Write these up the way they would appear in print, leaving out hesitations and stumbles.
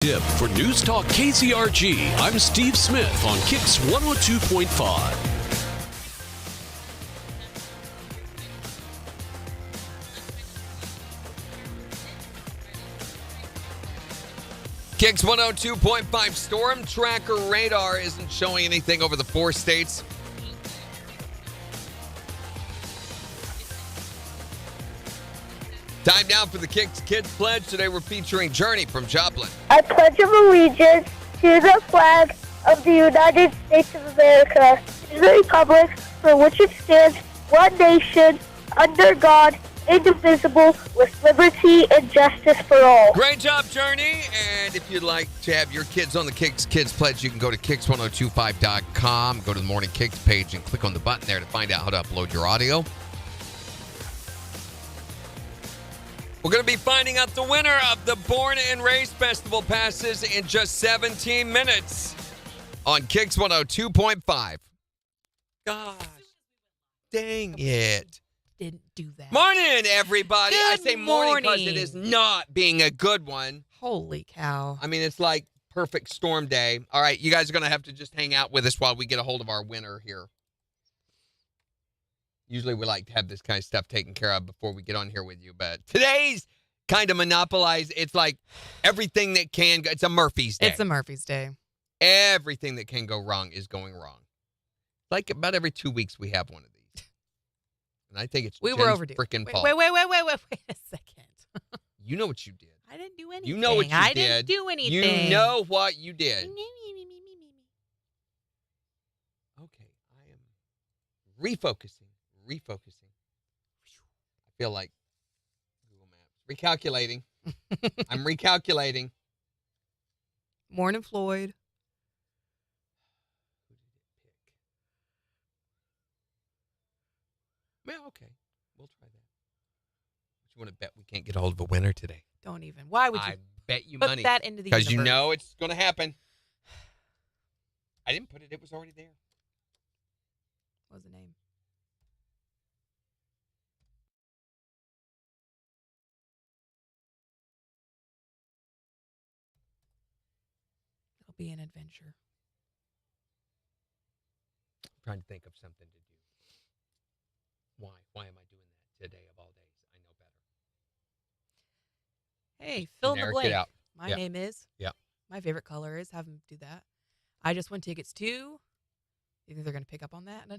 Tip for News Talk KCRG. I'm Steve Smith on KIX 102.5. KIX 102.5 storm tracker radar isn't showing anything over the 4 states. Time now for the KIX Kids Pledge. Today we're featuring Journey from Joplin. I pledge of allegiance to the flag of the United States of America, to the republic for which it stands, one nation, under God, indivisible, with liberty and justice for all. Great job, Journey. And if you'd like to have your kids on the KIX Kids Pledge, you can go to KIX1025.com, go to the Morning KIX page, and click on the button there to find out how to upload your audio. We're going to be finding out the winner of the Born and Raised Festival passes in just 17 minutes on KIX 102.5. Gosh, dang it. Didn't do that. Morning, everybody. I Good say morning because it morning. is not being a good one. Holy cow. I mean, it's like perfect storm day. All right, you guys are going to have to just hang out with us while we get a hold of our winner here. Usually we like to have this kind of stuff taken care of before we get on here with you, but today's kind of monopolized. It's like everything that can go. It's a Murphy's Day. It's a Murphy's Day. Everything that can go wrong is going wrong. Like about every 2 weeks we have one of these. And I think it's We Jen's were overdue. freaking fault. Wait a second. You know what you did. I didn't do anything. You know what you I did. didn't do anything. You know what you did. Okay, I am refocusing. I feel like Google Maps. Recalculating. I'm recalculating. Morning, Floyd. Who did it pick? Well, okay. We'll try that. But you want to bet we can't get a hold of a winner today? Don't even. Why would you I bet you put money. that into the Because universe? you know it's going to happen. I didn't put it. It was already there. What was the name? It'll be an adventure. I'm trying to think of something to do. Why? Why am I doing that today of all days? I know better. Hey, fill in the Generic blank. it out. My Yeah. name is. Yeah. My favorite color is. Have them do that. I just won tickets to. You think they're going to pick up on that?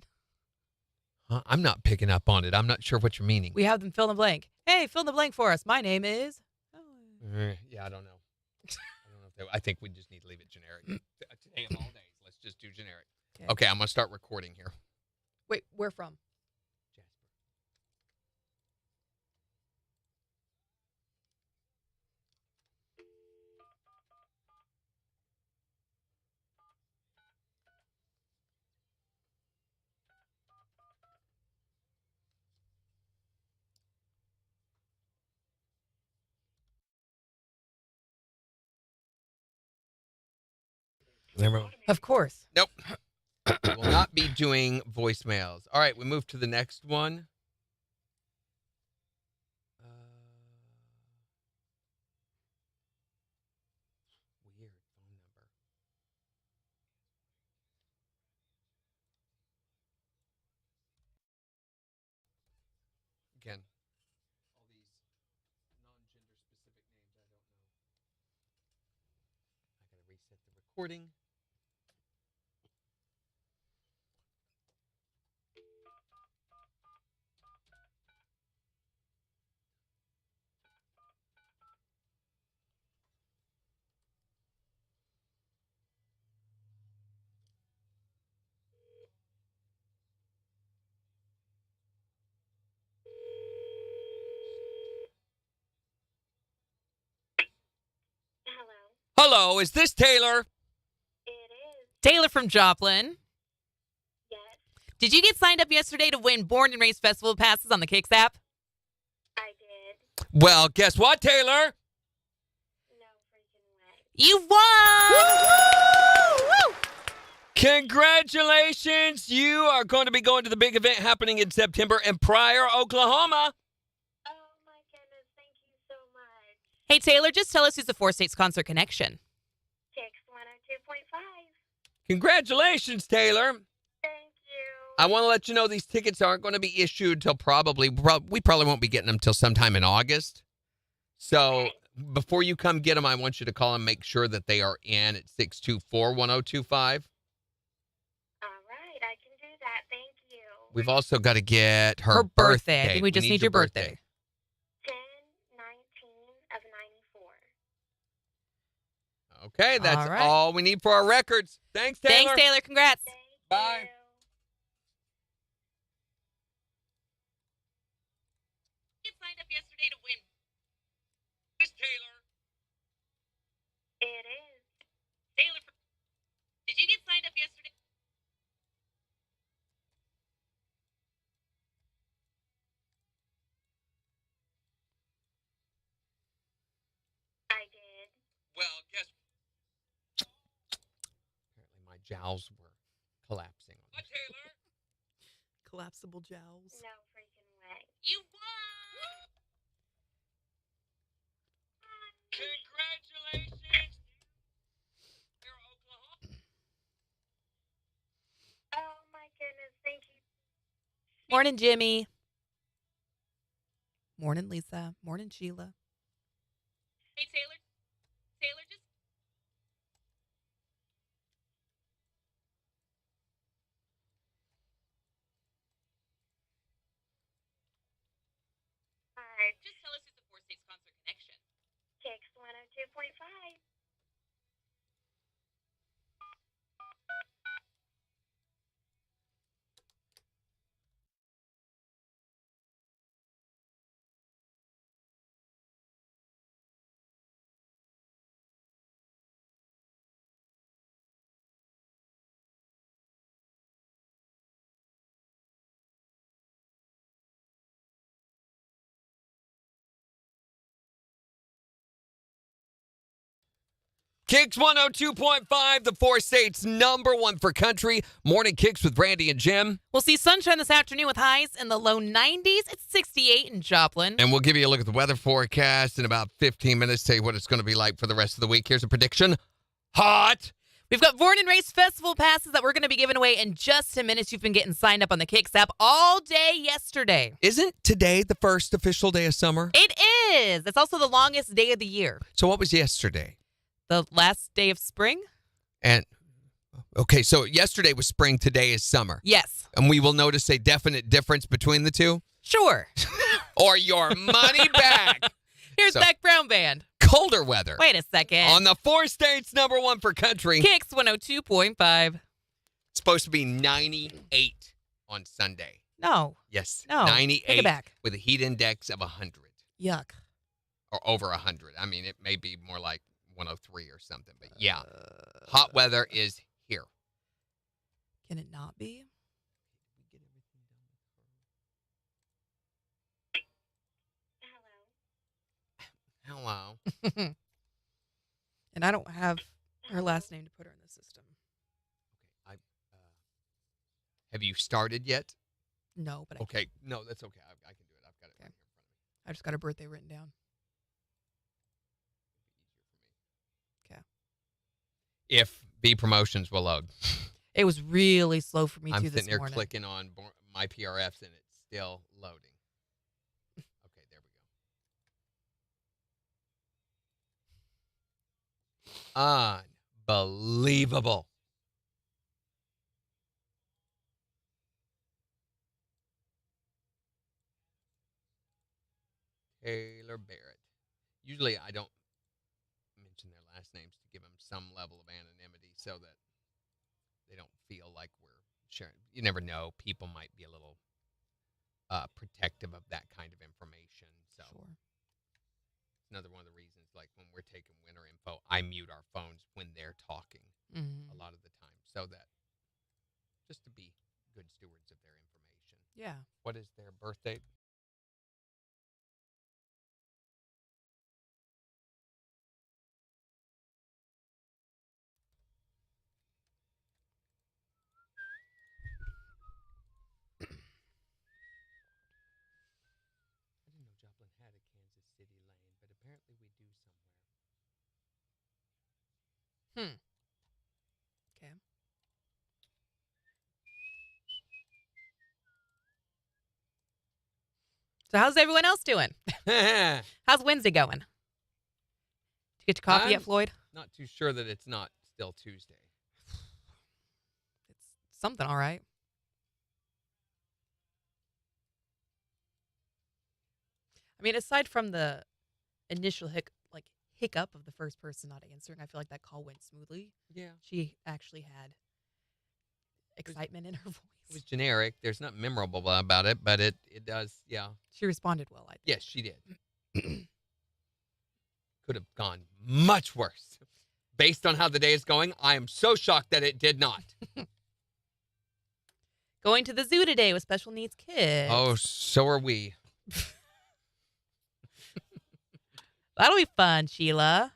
Huh? I'm not picking up on it. I'm not sure what you're meaning. We have them fill in the blank. Hey, fill in the blank for us. My name is. Yeah, I don't know. I think we just need to leave it generic. Today of all days, let's just do generic. Okay, I'm going to start recording here. Wait, where from? Jasper. Of course. Nope. We will not be doing voicemails. All right, we move to the next one. Weird phone number. Again, all these non-gender specific names, I don't know. I gotta reset the recording. Hello, is this Taylor? It is. Taylor from Joplin. Yes, Did you get signed up yesterday to win Born and Raised Festival passes on the KIX app? I did. Well, guess what, Taylor? No freaking way. You won! Woo! Congratulations! You are going to be going to the big event happening in September in Pryor, Oklahoma. Oh my goodness, thank you so much. Hey, Taylor, just tell us who's the 4 States Concert Connection. Congratulations, Taylor. Thank you. I want to let you know these tickets aren't going to be issued till we probably won't be getting them till sometime in August. So before you come get them, I want you to call and make sure that they are in at 624-1025. All right, I can do that. Thank you. We've also got to get her birthday. I think we just need your birthday. 10/19 of 94. Okay, that's All right. all we need for our records. Thanks, Taylor. Thanks, Taylor. Congrats. Thank Bye. you. You signed up yesterday to win. It's Taylor. It is. Taylor, did you get signed up yesterday? I did. Well, guess apparently my jowls were collapsing. What, Taylor? Collapsible jowls. No freaking way. You won! Congratulations! You're Oklahoma. Oh my goodness, thank you. Morning, Jimmy. Morning, Lisa. Morning, Sheila. Hey, Taylor. Taylor, just... Hi, Just tell us who's the Four States Concert Connection. KIX 102.5. KIX 102.5, the Four States #1 for country. Morning KIX with Brandy and Jim. We'll see sunshine this afternoon with highs in the low 90s. It's 68 in Joplin. And we'll give you a look at the weather forecast in about 15 minutes, tell you what it's going to be like for the rest of the week. Here's a prediction. Hot. We've got Born and Raised Festival passes that we're going to be giving away in just a minute. You've been getting signed up on the KIX app all day yesterday. Isn't today the first official day of summer? It is. It's also the longest day of the year. So what was yesterday? The last day of spring? And okay, so yesterday was spring, today is summer. Yes. And we will notice a definite difference between the two? Sure. Or your money back. Here's So- Beck Brown Band. Colder weather. Wait a second. On the Four States #1 for country. KIX 102.5. It's supposed to be 98 on Sunday. No. Yes. No. 98 Take it back. with a heat index of 100 Yuck. or over 100. I mean, it may be more like 103 or something, but yeah. Hot weather is here. Can it not be? Hello. Hello. And I don't have her last name to put her in the system. Okay. Have you started yet? No, but Okay. No, that's okay. I can do it. I've got it right here in front of me. I just got her birthday written down. Okay. If B Promotions will load. It was really slow for me I'm too this sitting here morning. clicking on my PRFs and it's still loading. Okay, there we go. Unbelievable. Taylor Barrett. Usually I don't mention their last names to give them some level of anonymity so that they don't feel like we're sharing. You never know. People might be a little protective of that kind of information. So Sure. it's another one of the reasons, like when we're taking winter info, I mute our phones when they're talking Mhm. a lot of the time so that just to be good stewards of their information. Yeah. What is their birthday? I didn't know Joplin had a Kansas City lane, but apparently we do somewhere. Okay. So how's everyone else doing? How's Wednesday going? Did you get your coffee yet, Floyd? Not too sure that it's not still Tuesday. It's something all right. I mean, aside from the initial hiccup of the first person not answering, I feel like that call went smoothly. Yeah. She actually had excitement in her voice. It was generic. There's not memorable about it, but it does, yeah. She responded well, I think. Yes, she did. Could have gone much worse. Based on how the day is going, I am so shocked that it did not. Going to the zoo today with special needs kids. Oh, so are we. That'll be fun, Sheila.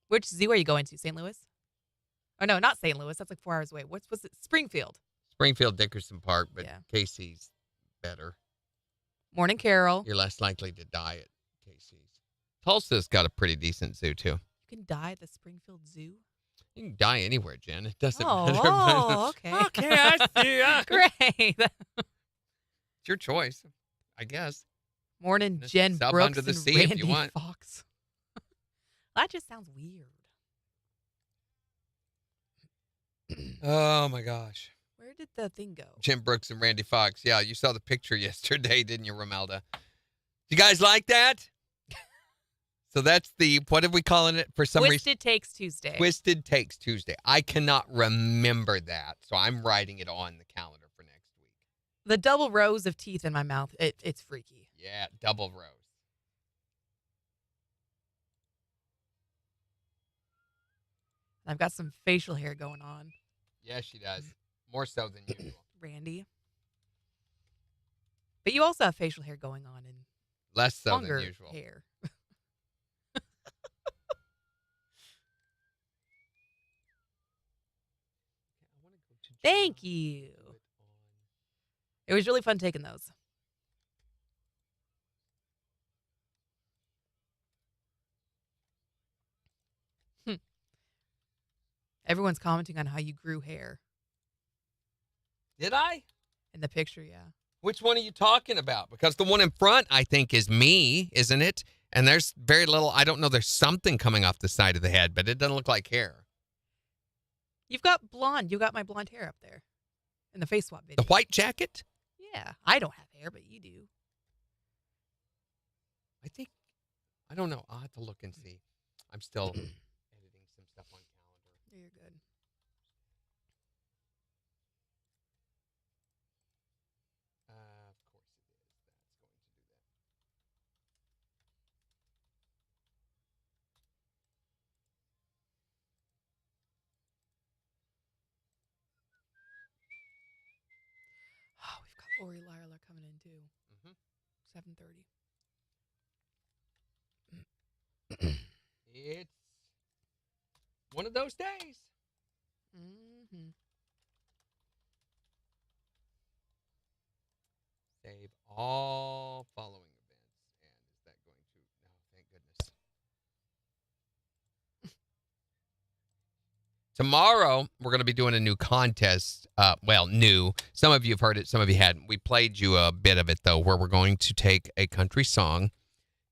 Which zoo are you going to? St. Louis? Oh, no, not St. Louis. That's like 4 hours away. What's it? Springfield. Springfield, Dickerson Park, but Yeah. Casey's better. Morning, Carol. You're less likely to die at Casey's. Tulsa's got a pretty decent zoo, too. You can die at the Springfield Zoo? You can die anywhere, Jen. It doesn't matter. Oh, okay. Okay, I see ya. Great. It's your choice, I guess. Morning, Just Jen sub Brooks under the and sea if Randy you want. Fox. That just sounds weird. Oh, my gosh. Where did the thing go? Jim Brooks and Randy Fox. Yeah, you saw the picture yesterday, didn't you, Romelda? You guys like that? So that's what are we calling it for some reason? Twisted Takes Tuesday. Twisted Takes Tuesday. I cannot remember that, so I'm writing it on the calendar for next week. The double rows of teeth in my mouth. It's freaky. Yeah, double rows. I've got some facial hair going on. Yeah, she does. More so than usual. Randy. But you also have facial hair going on and Less so longer than usual. hair. Thank you. It was really fun taking those. Everyone's commenting on how you grew hair Did I? in the picture, yeah. Which one are you talking about? Because the one in front, I think, is me, isn't it? And there's very little, I don't know, there's something coming off the side of the head, but it doesn't look like hair. You've got blonde. You got my blonde hair up there in the face swap video. The white jacket? Yeah, I don't have hair, but you do. I don't know. I'll have to look and see. I'm still editing some stuff on calendar. You're good. Of course it is. That's going to do that. Oh, we've got Lori Lyla coming in too. 7:30. It's one of those days. Mm-hmm. Save all following events. And is that going to? No, thank goodness. Tomorrow, we're going to be doing a new contest. New. Some of you have heard it, some of you hadn't. We played you a bit of it, though, where we're going to take a country song,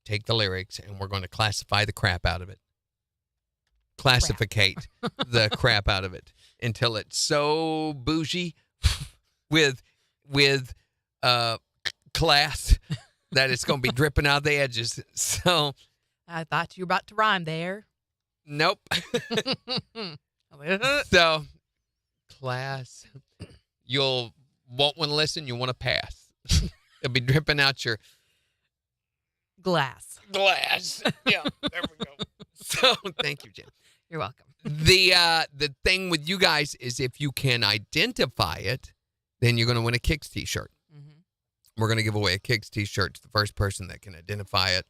take the lyrics, and we're going to classify the crap out of it. Classificate the crap out of it until it's so bougie with class that it's going to be dripping out the edges. So, I thought you were about to rhyme there. nope. So, class, you'll won't want to listen. You want to pass. It'll be dripping out your Glass. glass. Yeah, there we go. So, thank you, Jen. You're welcome. The thing with you guys is if you can identify it, then you're going to win a KIX t-shirt. Mm-hmm. We're going to give away a KIX t-shirt to the first person that can identify it.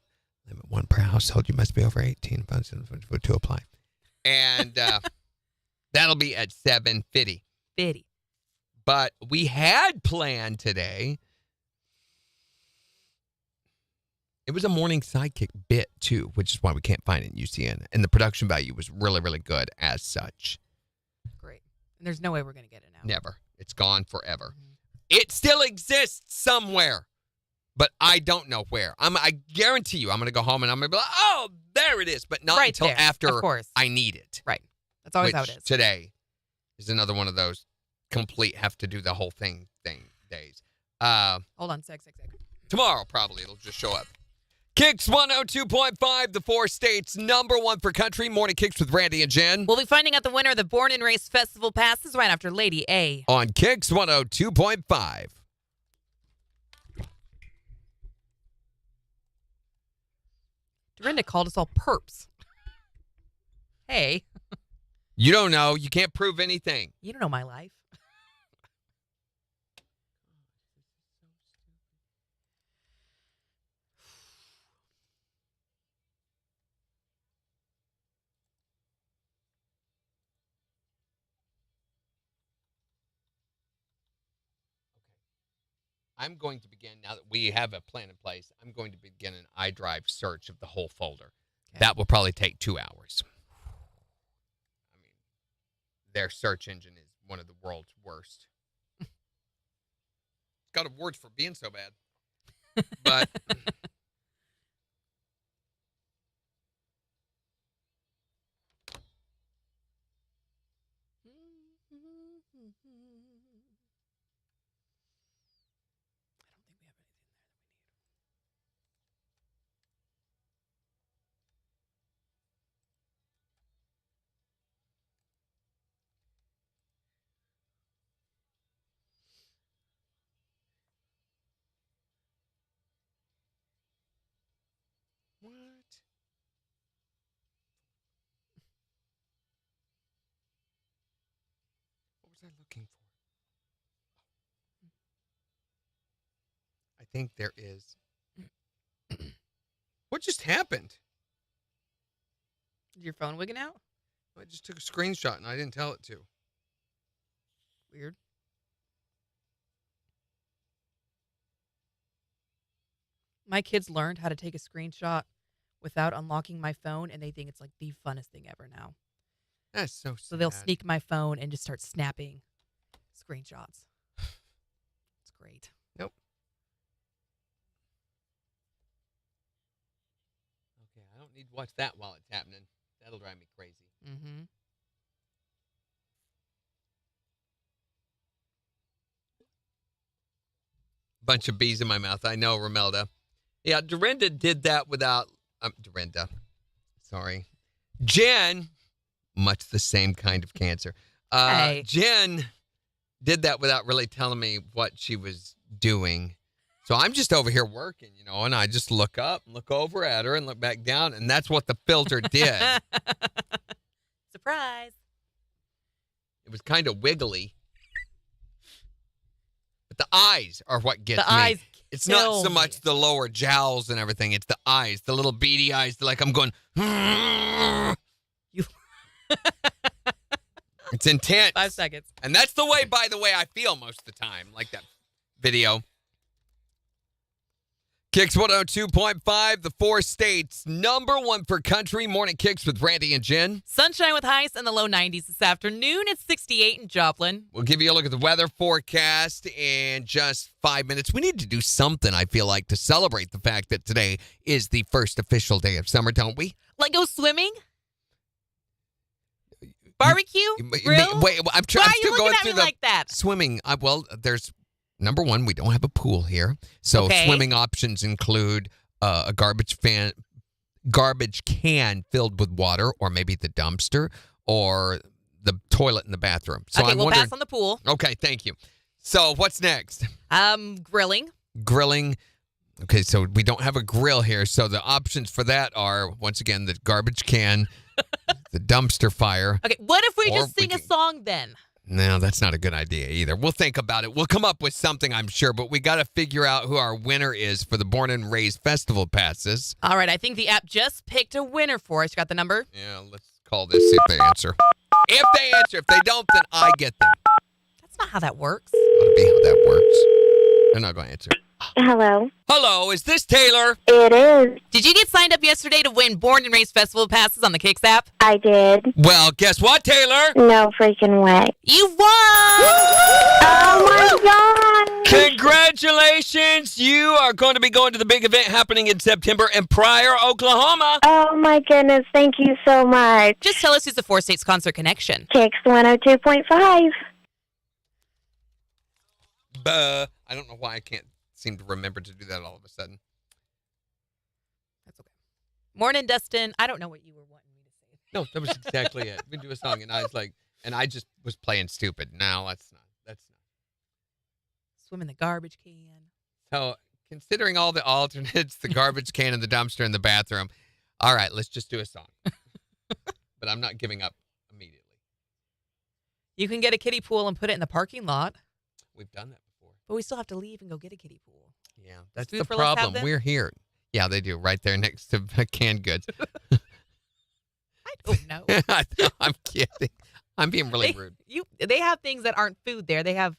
Limit 1 per household. You must be over 18 to apply. And that'll be at 7:50. Biddy. But we had planned today. It was a morning sidekick bit, too, which is why we can't find it in UCN. And the production value was really, really good as such. Great. And there's no way we're going to get it now. Never. It's gone forever. Mhm. It still exists somewhere. but I don't know where. I guarantee you I'm going to go home and I'm going to be like, oh, there it is. But not Right until there, after of course. I need it. Right. That's always how it Which is. today is another one of those complete have to do the whole thing days. Hold on, sec. Tomorrow, probably, it'll just show up. KIX 102.5, the 4 states, #1 for country. Morning KIX with Randy and Jen. We'll be finding out the winner of the Born and Raised Festival passes right after Lady A. On KIX 102.5. Dorinda called us all perps. Hey, You don't know. You can't prove anything. you don't know my life. I'm going to begin, now that we have a plan in place, I'm going to begin an iDrive search of the whole folder. Okay. That will probably take 2 hours. I mean, their search engine is one of the world's worst. It's got awards for being so bad. But what? What was I looking for? I think there is. What just happened? Is your phone wigging out? I just took a screenshot and I didn't tell it to. Weird. My kids learned how to take a screenshot without unlocking my phone, and they think it's like the funnest thing ever now. That's so sad. So they'll sneak my phone and just start snapping screenshots. It's great. Nope. Okay, I don't need to watch that while it's happening. That'll drive me crazy. Mm-hmm. Bunch of bees in my mouth. I know, Romelda. Yeah, Dorinda did that without... Dorinda. Sorry. Jen, much the same kind of cancer. Hey. Jen did that without really telling me what she was doing. So I'm just over here working, and I just look up, look over at her, and look back down, and that's what the filter did. Surprise. It was kind of wiggly. But the eyes are what gets The me. eyes It's kill not so me. much the lower jowls and everything. It's the eyes, the little beady eyes. Like I'm going. It's intense. 5 seconds. And that's the way, by the way, I feel most of the time. Like that video. KIX 102.5, the 4 states, #1 for country. Morning KIX with Randy and Jen. Sunshine with highs in the low 90s this afternoon. It's 68 in Joplin. We'll give you a look at the weather forecast in just 5 minutes. We need to do something, I feel like, to celebrate the fact that today is the first official day of summer, don't we? Like go swimming? Barbecue? Grill? Wait, I'm Why are you still looking going at through me the like that? swimming. There's #1, we don't have a pool here. So Okay. swimming options include a garbage can filled with water, or maybe the dumpster, or the toilet in the bathroom. So Okay, I'm we'll wondering. pass on the pool. Okay, thank you. So what's next? Grilling. Grilling. Okay, so we don't have a grill here. So the options for that are, once again, the garbage can, the dumpster fire. Okay, what if we Or just we sing a can- song then? No, that's not a good idea either. We'll think about it. We'll come up with something, I'm sure, but we got to figure out who our winner is for the Born and Raised Festival passes. All right, I think the app just picked a winner for us. You got the number? Yeah, let's call this, see if they answer. If they answer. If they don't, then I get them. That's not how that works. That'll be how that works. They're not going to answer. Hello. Hello, is this Taylor? It is. Did you get signed up yesterday to win Born and Raised Festival passes on the KIX app? I did. Well, guess what, Taylor? No freaking way. You won! Oh my god! Congratulations. You are going to be going to the big event happening in September in Pryor, Oklahoma. Oh, my goodness. Thank you so much. Just tell us who's the Four States Concert Connection. KIX 102.5. I don't know why I can't seem to remember to do that all of a sudden. That's okay. Morning, Dustin. I don't know what you were wanting me to say. No, that was exactly it. We do a song, and I was like, and I just was playing stupid. No, that's not. Swim in the garbage can. So, considering all the alternates, the garbage can and the dumpster in the bathroom, all right, let's just do a song. But I'm not giving up immediately. You can get a kiddie pool and put it in the parking lot. We've done that before. But we still have to leave and go get a kiddie pool. Yeah, that's Food the for Less have problem. them? We're here. Yeah, they do, right there next to canned goods. I don't know. I'm kidding. I'm being really rude. They have things that aren't food there. They have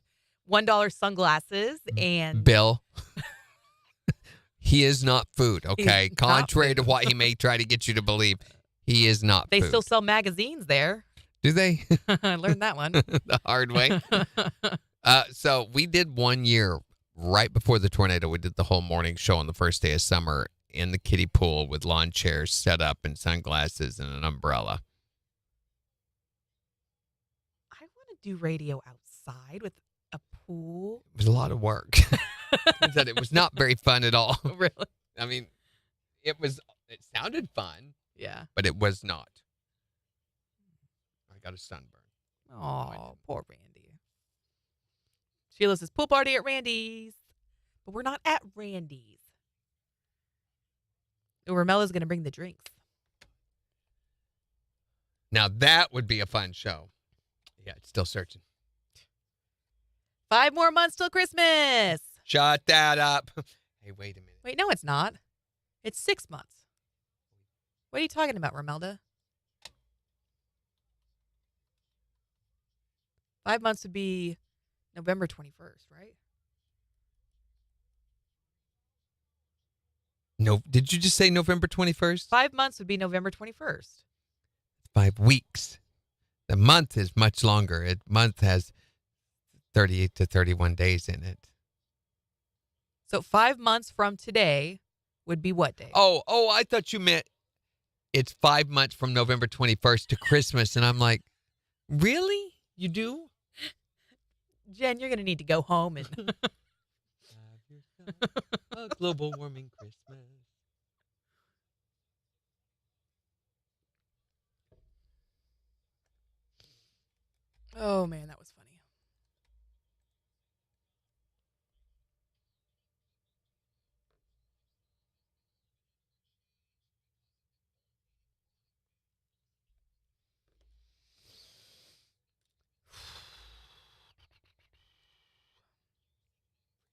$1 sunglasses and Bill, he is not food, okay? He's not Contrary to food. what he may try to get you to believe, he is not they food. still sell magazines there. Do they? I learned that one. The hard way. So we did 1 year right before the tornado. We did the whole morning show on the first day of summer in the kiddie pool with lawn chairs set up and sunglasses and an umbrella. I want to do radio outside with a pool. It was a lot of work. It was not very fun at all. Really? I mean, it sounded fun, Yeah. but it was not. I got a sunburn. Oh, poor Randy. Sheila says, pool party at Randy's. But we're not at Randy's. Ramella's going to bring the drinks. Now that would be a fun show. Yeah, it's still searching. 5 more months till Christmas. Shut that up. Hey, wait a minute. Wait, no, it's not. It's 6 months. What are you talking about, Romelda? 5 months would be November 21st, right? No, did you just say November 21st? 5 months would be November 21st. 5 weeks. The month is much longer. The month has 38 to 31 days in it. So 5 months from today would be what day? Oh, I thought you meant it's 5 months from November 21st to Christmas. And I'm like, really? You do? Jen, you're going to need to go home and... Have yourself a global warming Christmas. Oh, man, that was funny.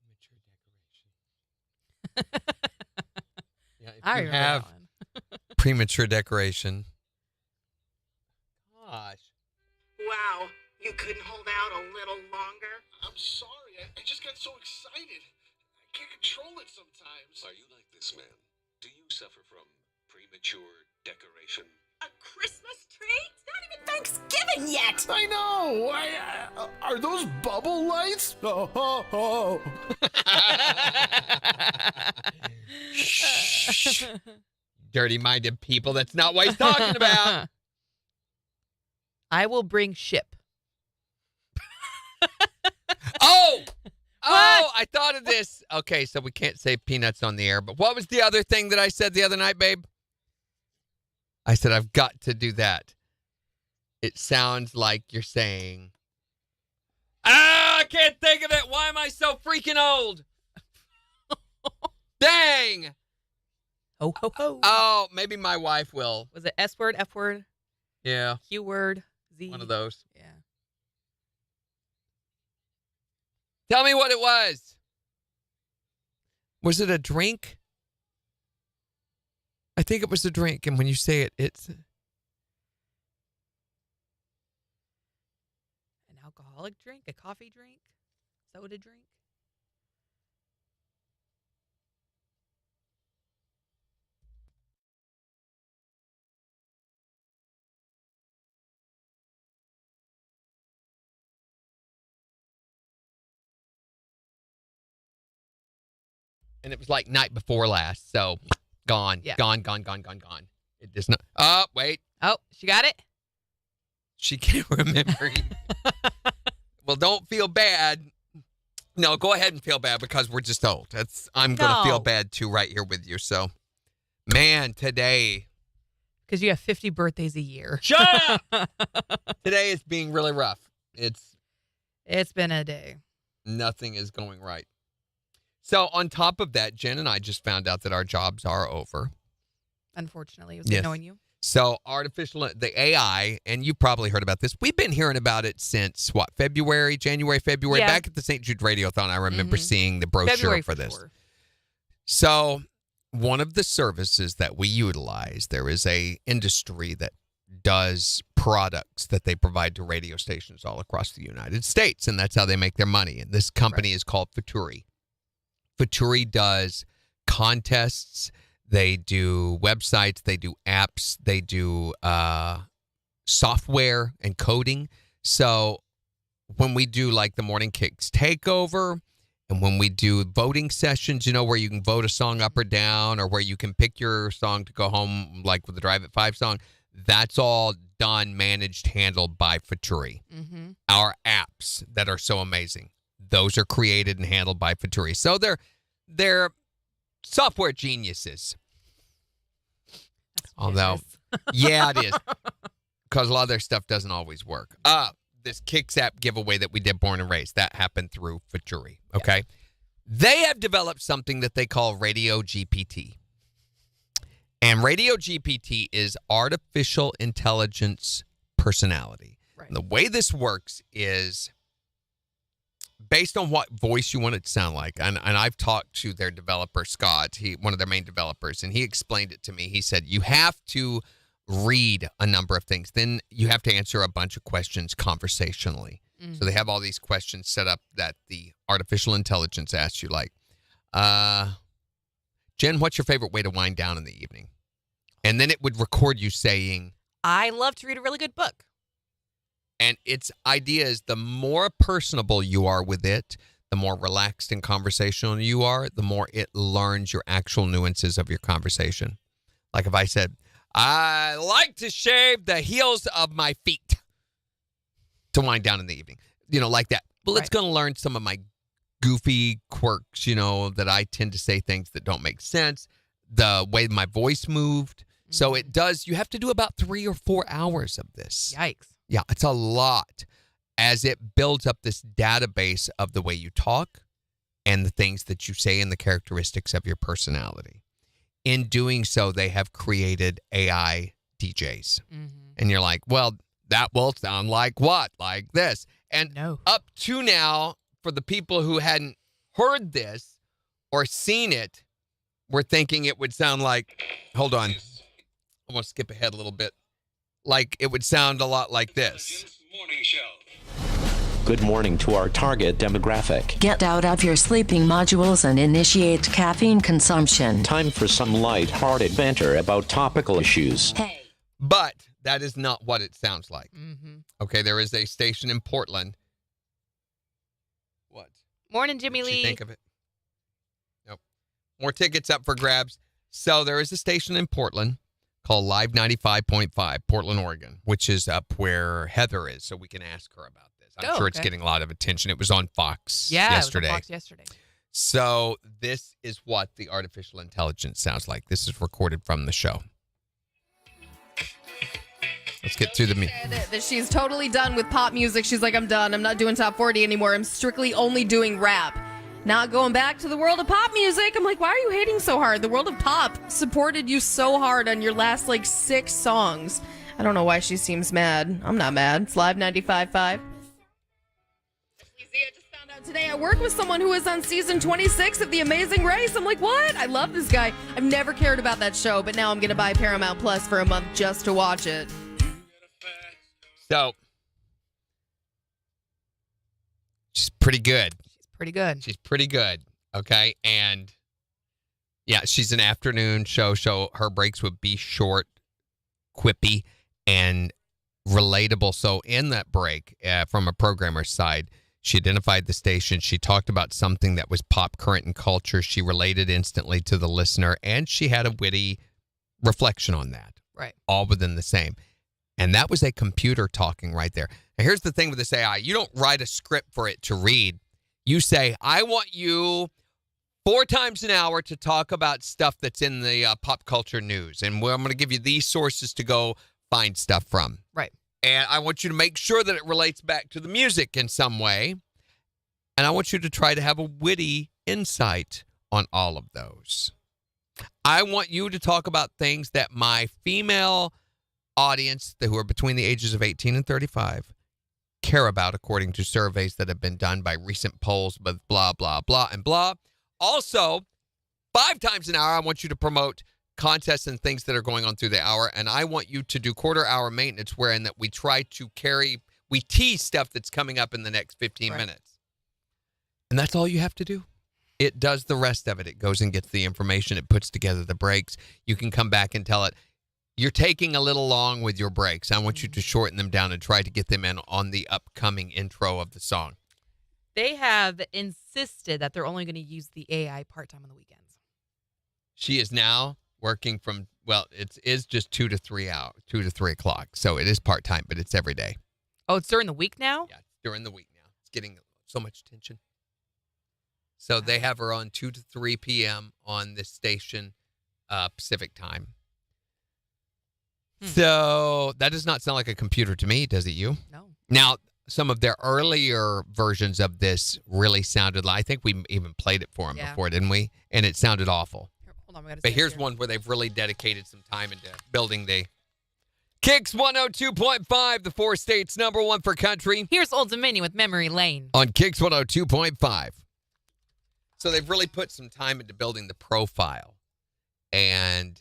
Mature decoration. Yeah, if I you remember have that one. premature decoration. Gosh. Wow, you couldn't hold out a little longer? I'm sorry. I just got so excited. I can't control it sometimes. Are you like this man? Do you suffer from premature decoration? A Christmas tree? It's not even Thanksgiving yet! I know. Are those bubble lights? Oh, oh, oh. Shh. Dirty-minded people. That's not what he's talking about. I will bring ship. Oh, What? I thought of this. Okay, so we can't say peanuts on the air, but what was the other thing that I said the other night, babe? I said, I've got to do that. It sounds like you're saying, I can't think of it. Why am I so freaking old? Dang. Ho, ho, ho. Oh, maybe my wife will. Was it S word, F word, Yeah, Q word, Z? one of those. Yeah. Tell me what it was. Was it a drink? I think it was a drink, and when you say it, it's... An alcoholic drink? A coffee drink? Soda drink? And it was like night before last. So gone, Yeah. gone. It does not. Oh, wait. Oh, she got it? She can't remember. Well, don't feel bad. No, go ahead and feel bad because we're just old. I'm going to feel No. bad too right here with you. So, man, today. Because you have 50 birthdays a year. Shut up! Today is being really rough. It's been a day. Nothing is going right. So on top of that, Jen and I just found out that our jobs are over. Unfortunately, it was Yes. knowing you. So the AI, and you probably heard about this. We've been hearing about it since, January, February? Yeah. Back at the St. Jude Radiothon, I remember Mhm. seeing the brochure February for this. sure. So one of the services that we utilize, there is a industry that does products that they provide to radio stations all across the United States, and that's how they make their money. And this company is called Futuri. Futuri does contests. They do websites. They do apps. They do software and coding. So when we do like the Morning KIX takeover, and when we do voting sessions, where you can vote a song up or down, or where you can pick your song to go home, like with the Drive at 5 song, that's all done, managed, handled by Futuri. Mm-hmm. Our apps that are so amazing, those are created and handled by Futuri. So they're software geniuses. Although, yeah, it is. Because a lot of their stuff doesn't always work. This KIX app giveaway that we did, Born and Raised, that happened through Futuri, okay? They have developed something that they call Radio GPT. And Radio GPT is artificial intelligence personality. Right. And the way this works is based on what voice you want it to sound like. And I've talked to their developer, Scott, one of their main developers, and he explained it to me. He said, you have to read a number of things. Then you have to answer a bunch of questions conversationally. Mm-hmm. So they have all these questions set up that the artificial intelligence asks you, like, Jen, what's your favorite way to wind down in the evening? And then it would record you saying, I love to read a really good book. and its idea is the more personable you are with it, the more relaxed and conversational you are, the more it learns your actual nuances of your conversation. Like if I said, I like to shave the heels of my feet to wind down in the evening, like that. Well, it's going to learn some of my goofy quirks, that I tend to say things that don't make sense, the way my voice moved. So it does, you have to do about 3 or 4 hours of this. Yikes. Yeah, it's a lot as it builds up this database of the way you talk and the things that you say and the characteristics of your personality. In doing so, they have created AI DJs. Mm-hmm. And you're like, well, that will sound like what? Like this. And No. up to now, for the people who hadn't heard this or seen it, were thinking it would sound like, hold on, I want to skip ahead a little bit. Like it would sound a lot like this. Morning show. Good morning to our target demographic. Get out of your sleeping modules and initiate caffeine consumption. Time for some light-hearted banter about topical issues. Hey. But that is not what it sounds like. Mm-hmm. Okay, there is a station in Portland. What? Morning, Jimmy What'd Lee. you think of it? Nope. More tickets up for grabs. So there is a station in Portland called Live 95.5, Portland, Oregon, which is up where Heather is, so we can ask her about this. I'm sure it's getting a lot of attention. It was on Fox yesterday. It was on Fox yesterday. So this is what the artificial intelligence sounds like. This is recorded from the show. Let's get through the music. That she's totally done with pop music. She's like, I'm done. I'm not doing top 40 anymore. I'm strictly only doing rap. Not going back to the world of pop music. I'm like, why are you hating so hard? The world of pop supported you so hard on your last 6 songs. I don't know why she seems mad. I'm not mad. It's Live 95.5. I just found out today I work with someone who is on season 26 of The Amazing Race. I'm like, what? I love this guy. I've never cared about that show, but now I'm going to buy Paramount Plus for a month just to watch it. So she's pretty good. Pretty good. She's pretty good. Okay. And yeah, she's an afternoon show. Her breaks would be short, quippy, and relatable. So in that break, from a programmer's side, She identified the station. She talked about something that was pop, current, and culture. She related instantly to the listener, and she had a witty reflection on that. Right. All within the same. And that was a computer talking right there. Now, here's the thing with this AI. You don't write a script for it to read. You say, I want you 4 times an hour to talk about stuff that's in the pop culture news. And I'm going to give you these sources to go find stuff from. Right. And I want you to make sure that it relates back to the music in some way. And I want you to try to have a witty insight on all of those. I want you to talk about things that my female audience, who are between the ages of 18 and 35, care about, according to surveys that have been done by recent polls, but blah, blah, blah, and blah. Also, 5 times an hour, I want you to promote contests and things that are going on through the hour, and I want you to do quarter-hour maintenance wherein that we try to we tease stuff that's coming up in the next 15 minutes. And that's all you have to do. It does the rest of it. It goes and gets the information. It puts together the breaks. You can come back and tell it, you're taking a little long with your breaks. I want you to shorten them down and try to get them in on the upcoming intro of the song. They have insisted that they're only going to use the AI part-time on the weekends. She is now working from, well, it is just 2 to 3 o'clock. So it is part-time, but it's every day. Oh, it's during the week now? Yeah, it's during the week now. It's getting so much attention. So they have her on 2 to 3 p.m. on this station, Pacific time. So that does not sound like a computer to me, does it you? No. Now, some of their earlier versions of this really sounded like, I think we even played it for them before, didn't we? And it sounded awful. Hold on, but here's one where they've really dedicated some time into building the KIX 102.5, the 4 states #1 for country. Here's Old Dominion with Memory Lane. On KIX 102.5. So they've really put some time into building the profile. And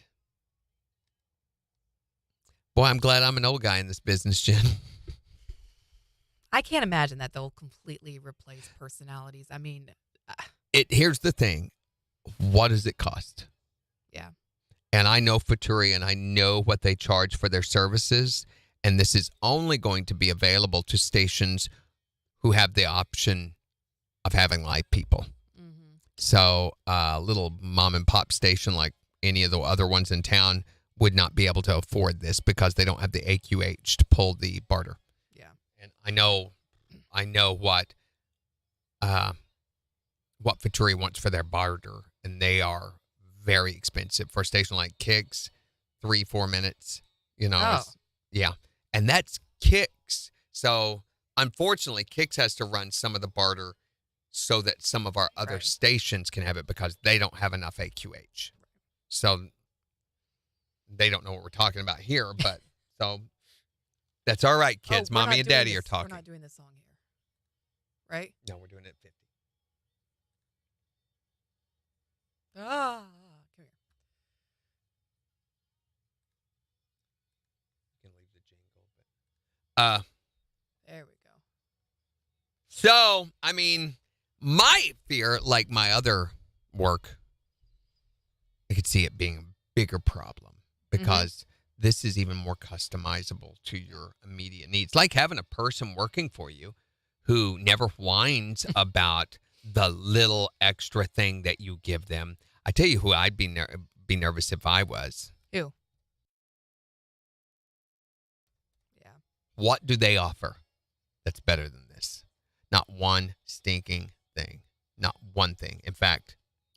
boy, I'm glad I'm an old guy in this business, Jen. I can't imagine that they'll completely replace personalities. I mean, here's the thing. What does it cost? Yeah. And I know Futuri, and I know what they charge for their services. And this is only going to be available to stations who have the option of having live people. Mm-hmm. So a little mom and pop station like any of the other ones in town would not be able to afford this because they don't have the AQH to pull the barter. Yeah. And I know what Futuri wants for their barter, and they are very expensive for a station like KIX, 3-4 minutes, yeah. And that's KIX. So unfortunately, KIX has to run some of the barter so that some of our other stations can have it because they don't have enough AQH. So they don't know what we're talking about here, but so that's all right, kids. Mommy and Daddy are talking. We're not doing this song here, right? No, we're doing it at 50. Come here. You can leave the jingle. There we go. So, I mean, my fear, like my other work, I could see it being a bigger problem because this is even more customizable to your immediate needs. Like having a person working for you who never whines about the little extra thing that you give them. I tell you who I'd be nervous if I was. Who? Yeah. What do they offer that's better than this? Not one stinking thing. Not one thing. In fact,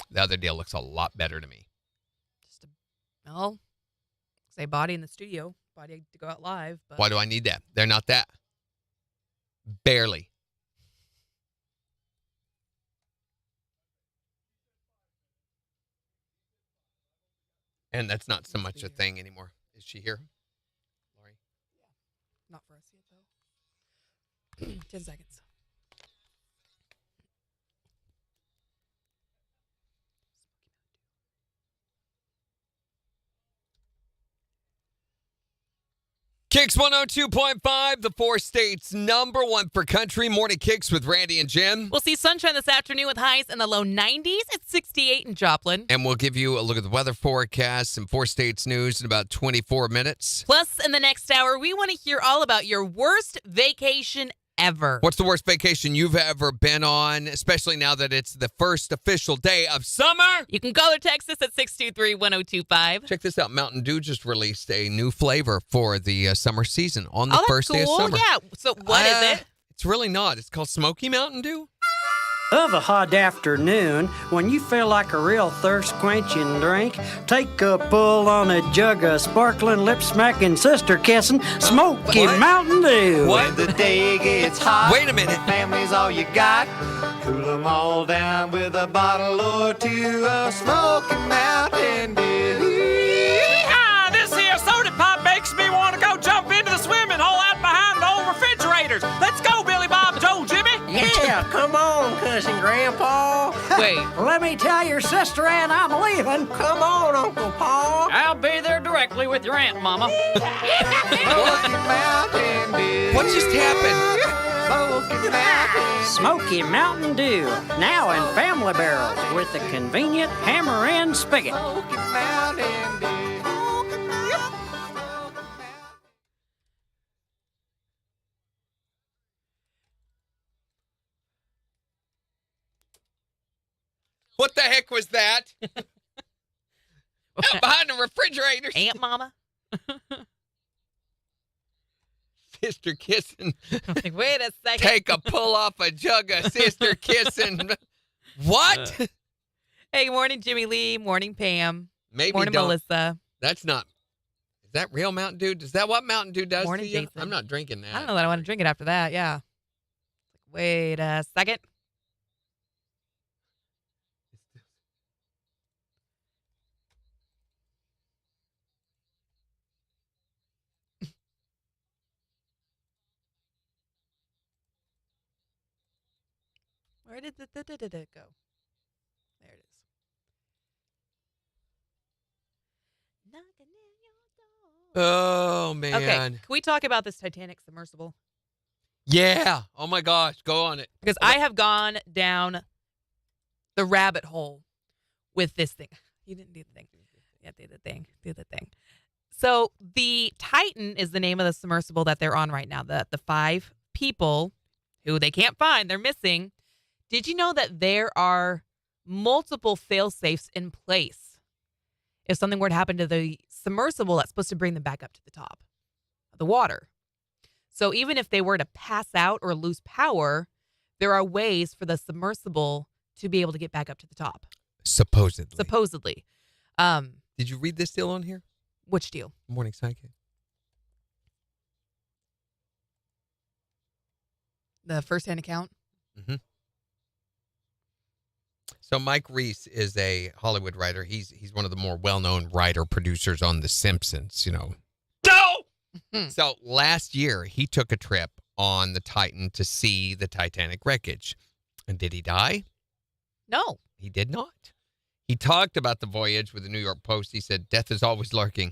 the other deal looks a lot better to me. Say body in the studio, body to go out live. But why do I need that? They're not that. Barely. And that's not so much a thing anymore. Is she here, Lori? Yeah. Not for us yet, though. 10 seconds. KIX 102.5, the 4 states #1 for country. Morning KIX with Randy and Jim. We'll see sunshine this afternoon with highs in the low 90s. It's 68 in Joplin. And we'll give you a look at the weather forecast, some 4 states news in about 24 minutes. Plus, in the next hour, we want to hear all about your worst vacation ever. What's the worst vacation you've ever been on, especially now that it's the first official day of summer? You can call or text us at 623-1025. Check this out. Mountain Dew just released a new flavor for the summer season on the Oh, that's first day of cool. summer. Yeah. So what is it? It's really not. It's called Smoky Mountain Dew. Of a hot afternoon, when you feel like a real thirst-quenching drink, take a pull on a jug of sparkling, lip-smacking, sister-kissing Smoky What? Mountain Dew. What? The day gets hot. Wait a minute. Family's all you got. Cool them all down with a bottle or two of Smoky Mountain Dew. This here soda pop makes me want to go jump into the swimming hole out behind the old refrigerators. Let's go, Billy Bob Joe Jimmy. Yeah, come on, cousin Grandpa. Wait. Let me tell your sister Ann I'm leaving. Come on, Uncle Paul. I'll be there directly with your Aunt Mama. Smoky Mountain Dew. What just happened? Smoky Mountain. Smoky Mountain Dew, now in family barrels with a convenient hammer and spigot. Smoky Mountain Dew. What the heck was that? Out behind the refrigerators. Aunt Mama? Sister kissing. Like, wait a second. Take a pull off a jug of sister kissing. What? Hey, good morning, Jimmy Lee. Morning, Pam. Maybe Morning, don't. Melissa. That's not. Is that real Mountain Dew? Is that what Mountain Dew does Morning, to you? Jason. I'm not drinking that. I don't know that I want to drink it after that. Yeah. Wait a second. Where did it go? There it is. Knocking in your door. Oh, man. Okay, can we talk about this Titanic submersible? Yeah. Oh, my gosh. Go on it. Because I have gone down the rabbit hole with this thing. You didn't do the thing. Yeah, do the thing. Do the thing. So the Titan is the name of the submersible that they're on right now. The 5 people who they can't find, they're missing. Did you know that there are multiple fail-safes in place if something were to happen to the submersible that's supposed to bring them back up to the top of the water? So even if they were to pass out or lose power, there are ways for the submersible to be able to get back up to the top. Supposedly. Did Did you read this deal on here? Which deal? Morning Psychic. The first-hand account? Mm-hmm. So Mike Reese is a Hollywood writer. He's one of the more well-known writer-producers on The Simpsons, you know. No! So last year, he took a trip on the Titan to see the Titanic wreckage. And did he die? No. He did not. He talked about the voyage with the New York Post. He said, death is always lurking.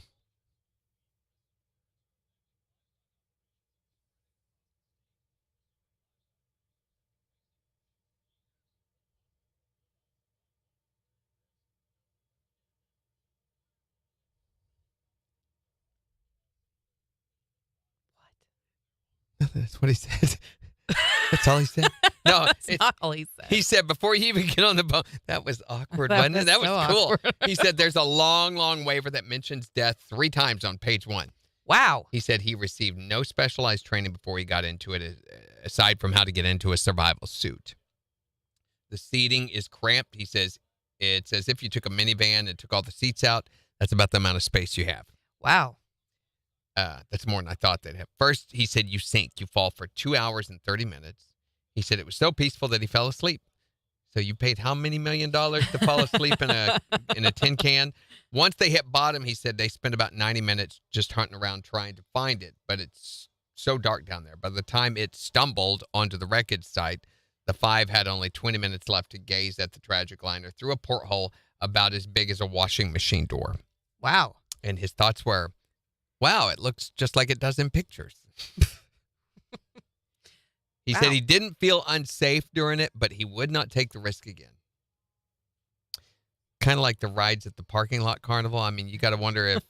That's what he said. That's all he said. No, That's not all he said. He said before you even get on the boat. That was awkward, That wasn't it? was That was so cool. awkward. He said there's a long, long waiver that mentions death 3 times on page 1. Wow. He said he received no specialized training before he got into it, aside from how to get into a survival suit. The seating is cramped. He says it's as if you took a minivan and took all the seats out. That's about the amount of space you have. Wow. That's more than I thought they'd have. First, he said you sink. You fall for 2 hours and 30 minutes. He said it was so peaceful that he fell asleep. So you paid how many $1 million to fall asleep in a tin can? Once they hit bottom, he said they spent about 90 minutes just hunting around trying to find it. But it's so dark down there. By the time it stumbled onto the wreckage site, the 5 had only 20 minutes left to gaze at the tragic liner through a porthole about as big as a washing machine door. Wow. And his thoughts were, wow, it looks just like it does in pictures. He said he didn't feel unsafe during it, but he would not take the risk again. kind of like the rides at the parking lot carnival. I mean, you got to wonder if,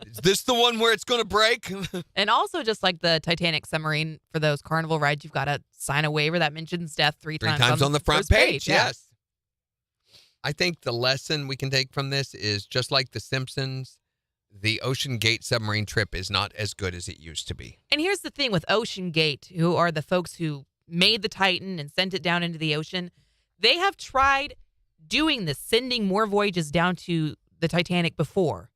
is this the one where it's going to break? And also, just like the Titanic submarine, for those carnival rides, you've got to sign a waiver that mentions death three times on the front first page. Yeah. Yes. I think the lesson we can take from this is just like The Simpsons, the Ocean Gate submarine trip is not as good as it used to be. And here's the thing with Ocean Gate, who are the folks who made the Titan and sent it down into the ocean. They have tried doing this, sending more voyages down to the Titanic before.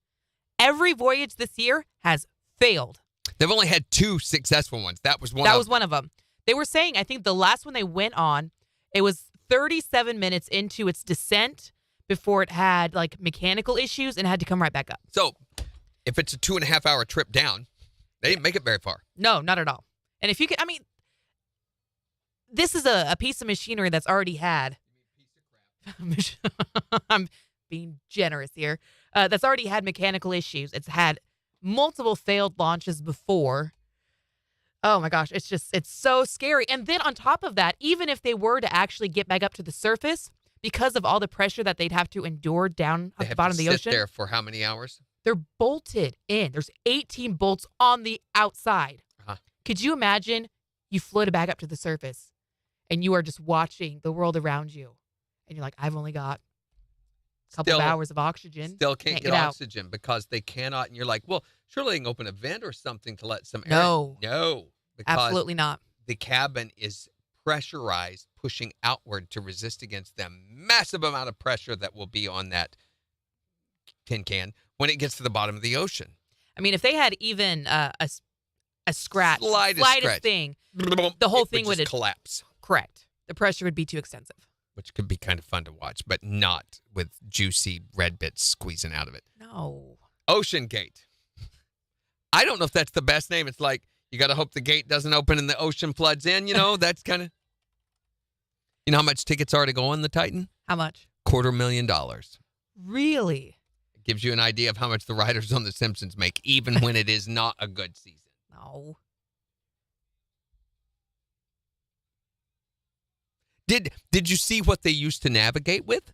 Every voyage this year has failed. They've only had 2 successful ones. That was one. That was one of them. They were saying, I think the last one they went on, it was 37 minutes into its descent before it had like mechanical issues and had to come right back up. So if it's a 2.5-hour trip down, they didn't make it very far. No, not at all. And if you can, I mean, this is a piece of machinery that's already had. I'm being generous here. That's already had mechanical issues. It's had multiple failed launches before. Oh my gosh, it's so scary. And then on top of that, even if they were to actually get back up to the surface, because of all the pressure that they'd have to endure down at the bottom of the ocean. There for how many hours? They're bolted in. There's 18 bolts on the outside. Uh-huh. Could you imagine you floated back up to the surface and you are just watching the world around you and you're like, I've only got a couple of hours of oxygen. Still can't get out. oxygen because they cannot. And you're like, well, surely they can open a vent or something to let some air. No. No. Because absolutely not. The cabin is pressurized, pushing outward to resist against the massive amount of pressure that will be on that tin can when it gets to the bottom of the ocean. I mean, if they had even a scratch, slightest thing, the whole thing would collapse. Correct. The pressure would be too extensive. Which could be kind of fun to watch, but not with juicy red bits squeezing out of it. No. Ocean Gate. I don't know if that's the best name. It's like, you got to hope the gate doesn't open and the ocean floods in. You know, that's kind of... You know how much tickets are to go on the Titan? How much? $250,000. Really? It gives you an idea of how much the writers on The Simpsons make, even when it is not a good season. No. Did you see what they used to navigate with?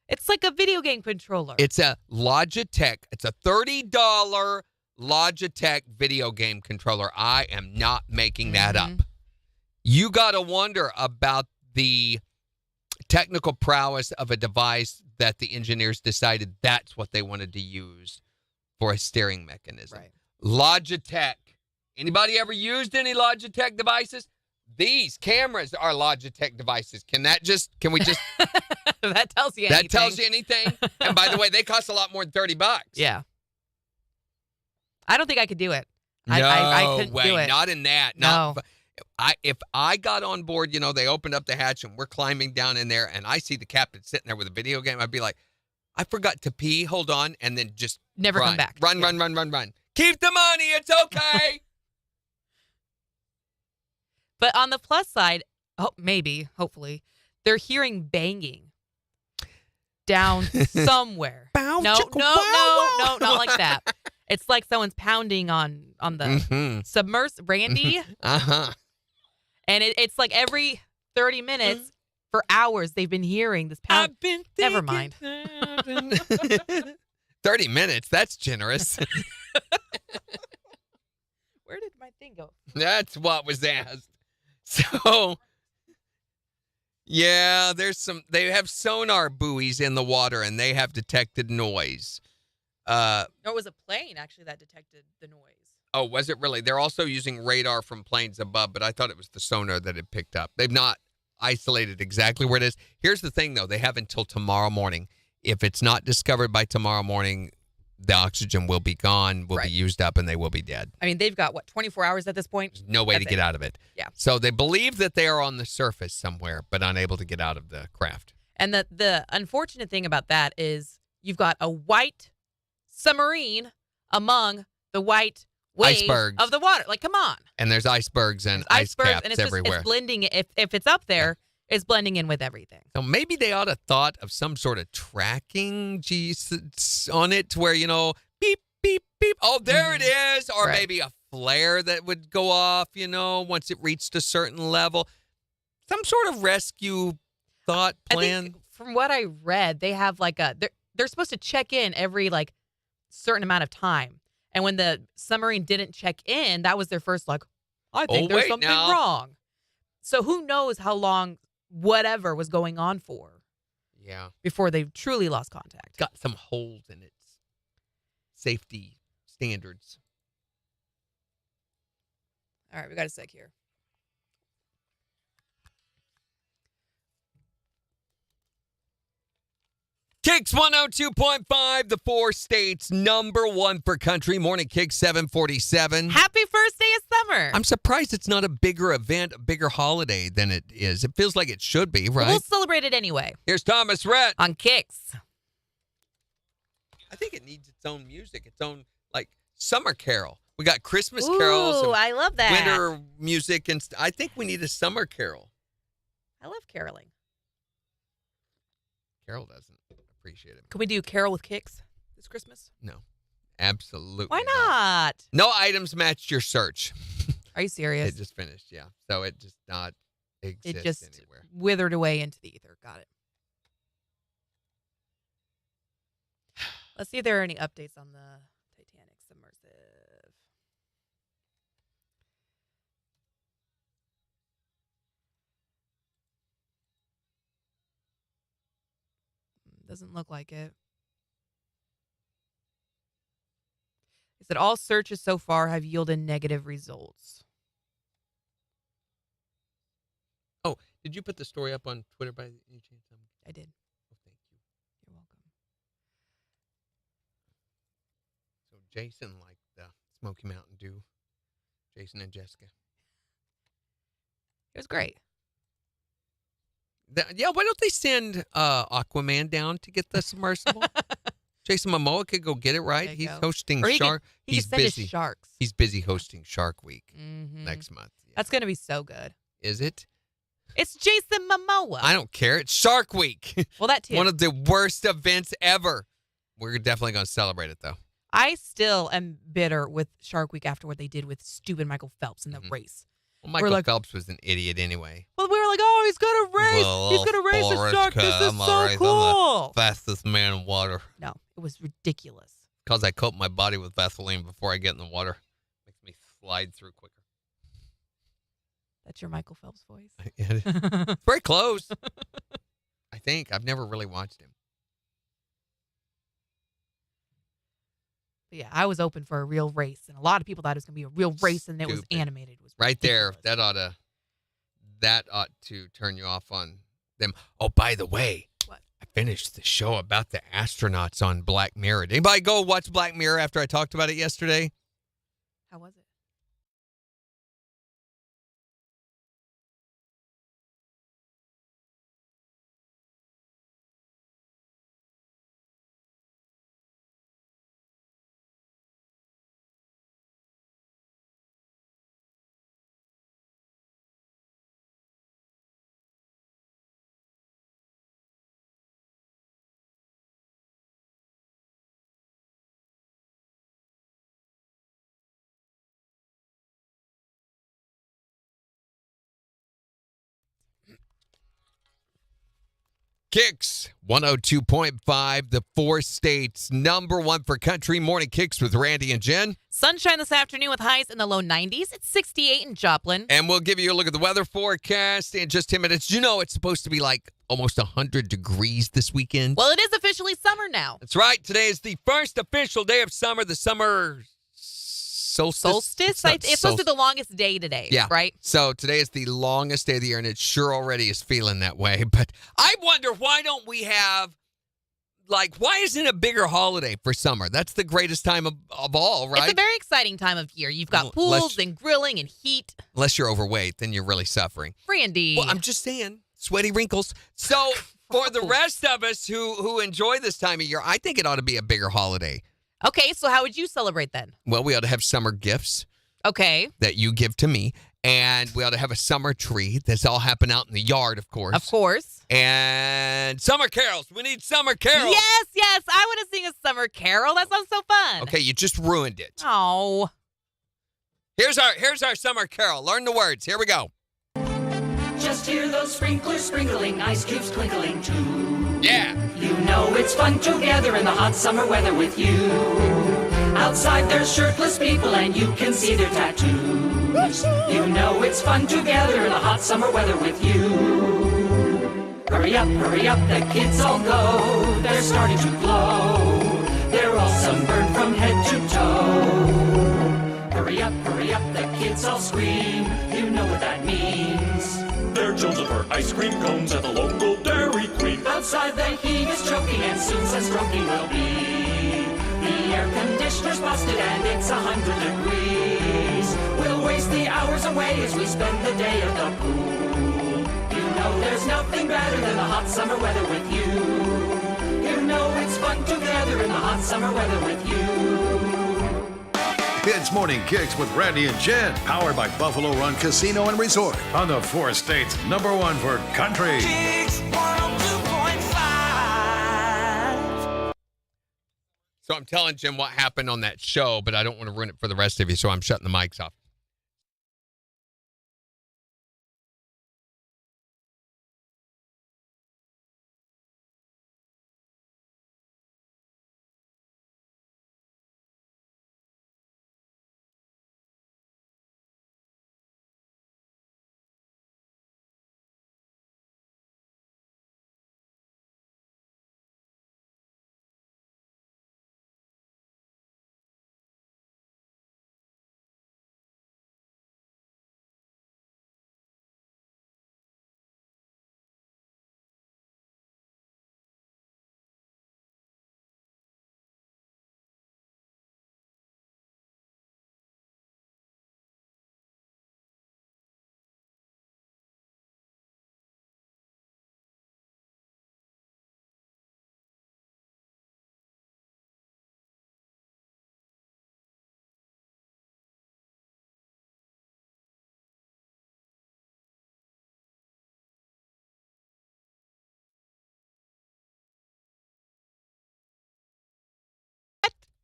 It's like a video game controller. It's a Logitech. It's a $30 Logitech video game controller. I am not making that up. You got to wonder about the technical prowess of a device that the engineers decided that's what they wanted to use for a steering mechanism. Right. Logitech. Anybody ever used any Logitech devices? These cameras are Logitech devices. Can we just... That tells you anything. That tells you anything. And by the way, they cost a lot more than $30. Yeah. I don't think I could do it. No I couldn't way. do it. Not in that. No. If I got on board, you know, they opened up the hatch and we're climbing down in there and I see the captain sitting there with a video game, I'd be like, I forgot to pee. Hold on. And then just never run. come back. Run. Keep the money. It's okay. But on the plus side, hopefully, they're hearing banging down somewhere. No, not like that. It's like someone's pounding on the Randy. Uh-huh. And it's like every 30 minutes for hours they've been hearing this pound. I've been Never mind. 30 minutes. That's generous. Where did my thing go? That's what was asked. So, yeah, they have sonar buoys in the water and they have detected noise. Or it was a plane actually that detected the noise. Oh, was it really? They're also using radar from planes above, but I thought it was the sonar that had picked up. They've not isolated exactly where it is. Here's the thing, though. They have until tomorrow morning. If it's not discovered by tomorrow morning, the oxygen will be gone, will be used up, and they will be dead. I mean, they've got, 24 hours at this point? There's no way to get out of it. Yeah. So they believe that they are on the surface somewhere, but unable to get out of the craft. And the unfortunate thing about that is you've got a white submarine among the white waves icebergs of the water. Like, come on. And there's icebergs and ice caps and it's everywhere. It's blending. If it's up there, it's blending in with everything. So maybe they ought to thought of some sort of tracking on it to where, you know, beep, beep, beep. Oh, there it is. Or maybe a flare that would go off, you know, once it reached a certain level. Some sort of rescue thought plan. from what I read, they have like they're supposed to check in every like certain amount of time. And when the submarine didn't check in, that was their first like, I think there's something wrong. So who knows how long whatever was going on for. Yeah. Before they truly lost contact. Got some holes in its safety standards. All right, we got a sec here. KIX 102.5, the 4 states #1 for country. Morning KIX 747. Happy first day of summer. I'm surprised it's not a bigger event, a bigger holiday than it is. It feels like it should be, right? We'll celebrate it anyway. Here's Thomas Rhett. On KIX. I think it needs its own music, its own, like, summer carol. We got Christmas carols. Ooh, I love that. Winter music. And I think we need a summer carol. I love caroling. Carol doesn't appreciate it. Can we do Carol with KIX this Christmas? No. Absolutely Why not? No items matched your search. Are you serious? It just finished, yeah. So it just not exist it just anywhere. withered away into the ether. Got it. Let's see if there are any updates on the Titanic submersive. Doesn't look like it. It said all searches so far have yielded negative results. Oh, did you put the story up on Twitter by any chance? I did. Oh, thank you. You're welcome. So Jason liked the Smoky Mountain Dew. Jason and Jessica. It was great. Yeah, why don't they send Aquaman down to get the submersible? Jason Momoa could go get it, right? He's hosting Shark. He's busy. Sharks. He's busy hosting Shark Week next month. Yeah. That's going to be so good. Is it? It's Jason Momoa. I don't care. It's Shark Week. Well, that too. One of the worst events ever. We're definitely going to celebrate it, though. I still am bitter with Shark Week after what they did with stupid Michael Phelps in the race. Well, Michael Phelps was an idiot anyway. Well, we were like, oh, he's going to race. He's going to race a shark. This is so cool. Fastest man in water. No, it was ridiculous. Because I coat my body with Vaseline before I get in the water. Makes me slide through quicker. That's your Michael Phelps voice? It's very close. I think. I've never really watched him. But yeah, I was open for a real race, and a lot of people thought it was going to be a real race, and it was animated. It was right there. That ought to turn you off on them. Oh, by the way, what? I finished the show about the astronauts on Black Mirror. Did anybody go watch Black Mirror after I talked about it yesterday? How was it? KIX 102.5, the 4 states #1 for country. Morning KIX with Randy and Jen. Sunshine this afternoon with highs in the low 90s. It's 68 in Joplin. And we'll give you a look at the weather forecast in just 10 minutes. You know it's supposed to be like almost 100 degrees this weekend. Well, it is officially summer now. That's right. Today is the first official day of summer, the summer solstice. It's supposed to be the longest day today, right? So today is the longest day of the year, and it sure already is feeling that way. But I wonder, why don't we have, why isn't it a bigger holiday for summer? That's the greatest time of all, right? It's a very exciting time of year. You've got pools and grilling and heat. Unless you're overweight, then you're really suffering. Randy. Well, I'm just saying, sweaty wrinkles. So for the rest of us who enjoy this time of year, I think it ought to be a bigger holiday. Okay, so how would you celebrate then? Well, we ought to have summer gifts. Okay. That you give to me. And we ought to have a summer tree. That's all happen out in the yard, of course. Of course. And summer carols. We need summer carols. Yes. I want to sing a summer carol. That sounds so fun. Okay, you just ruined it. Oh. Here's our summer carol. Learn the words. Here we go. Just hear those sprinklers sprinkling, ice cubes twinkling too. Yeah. You know it's fun to gather in the hot summer weather with you. Outside there's shirtless people and you can see their tattoos. You know it's fun to gather in the hot summer weather with you. Hurry up, the kids all go. They're starting to glow. They're all sunburned from head to toe. Hurry up, the kids all scream. You know what that means. They're jonesing for ice cream cones at the local Dairy Queen. Outside the heat is choking and soon sunstroking will be. The air conditioner's busted and it's 100 degrees. We'll waste the hours away as we spend the day at the pool. You know there's nothing better than the hot summer weather with you. You know it's fun to gather in the hot summer weather with you. It's Morning Kicks with Randy and Jen, powered by Buffalo Run Casino and Resort on the four states #1 for country. KIX 102.5. So I'm telling Jim what happened on that show, but I don't want to ruin it for the rest of you, so I'm shutting the mics off.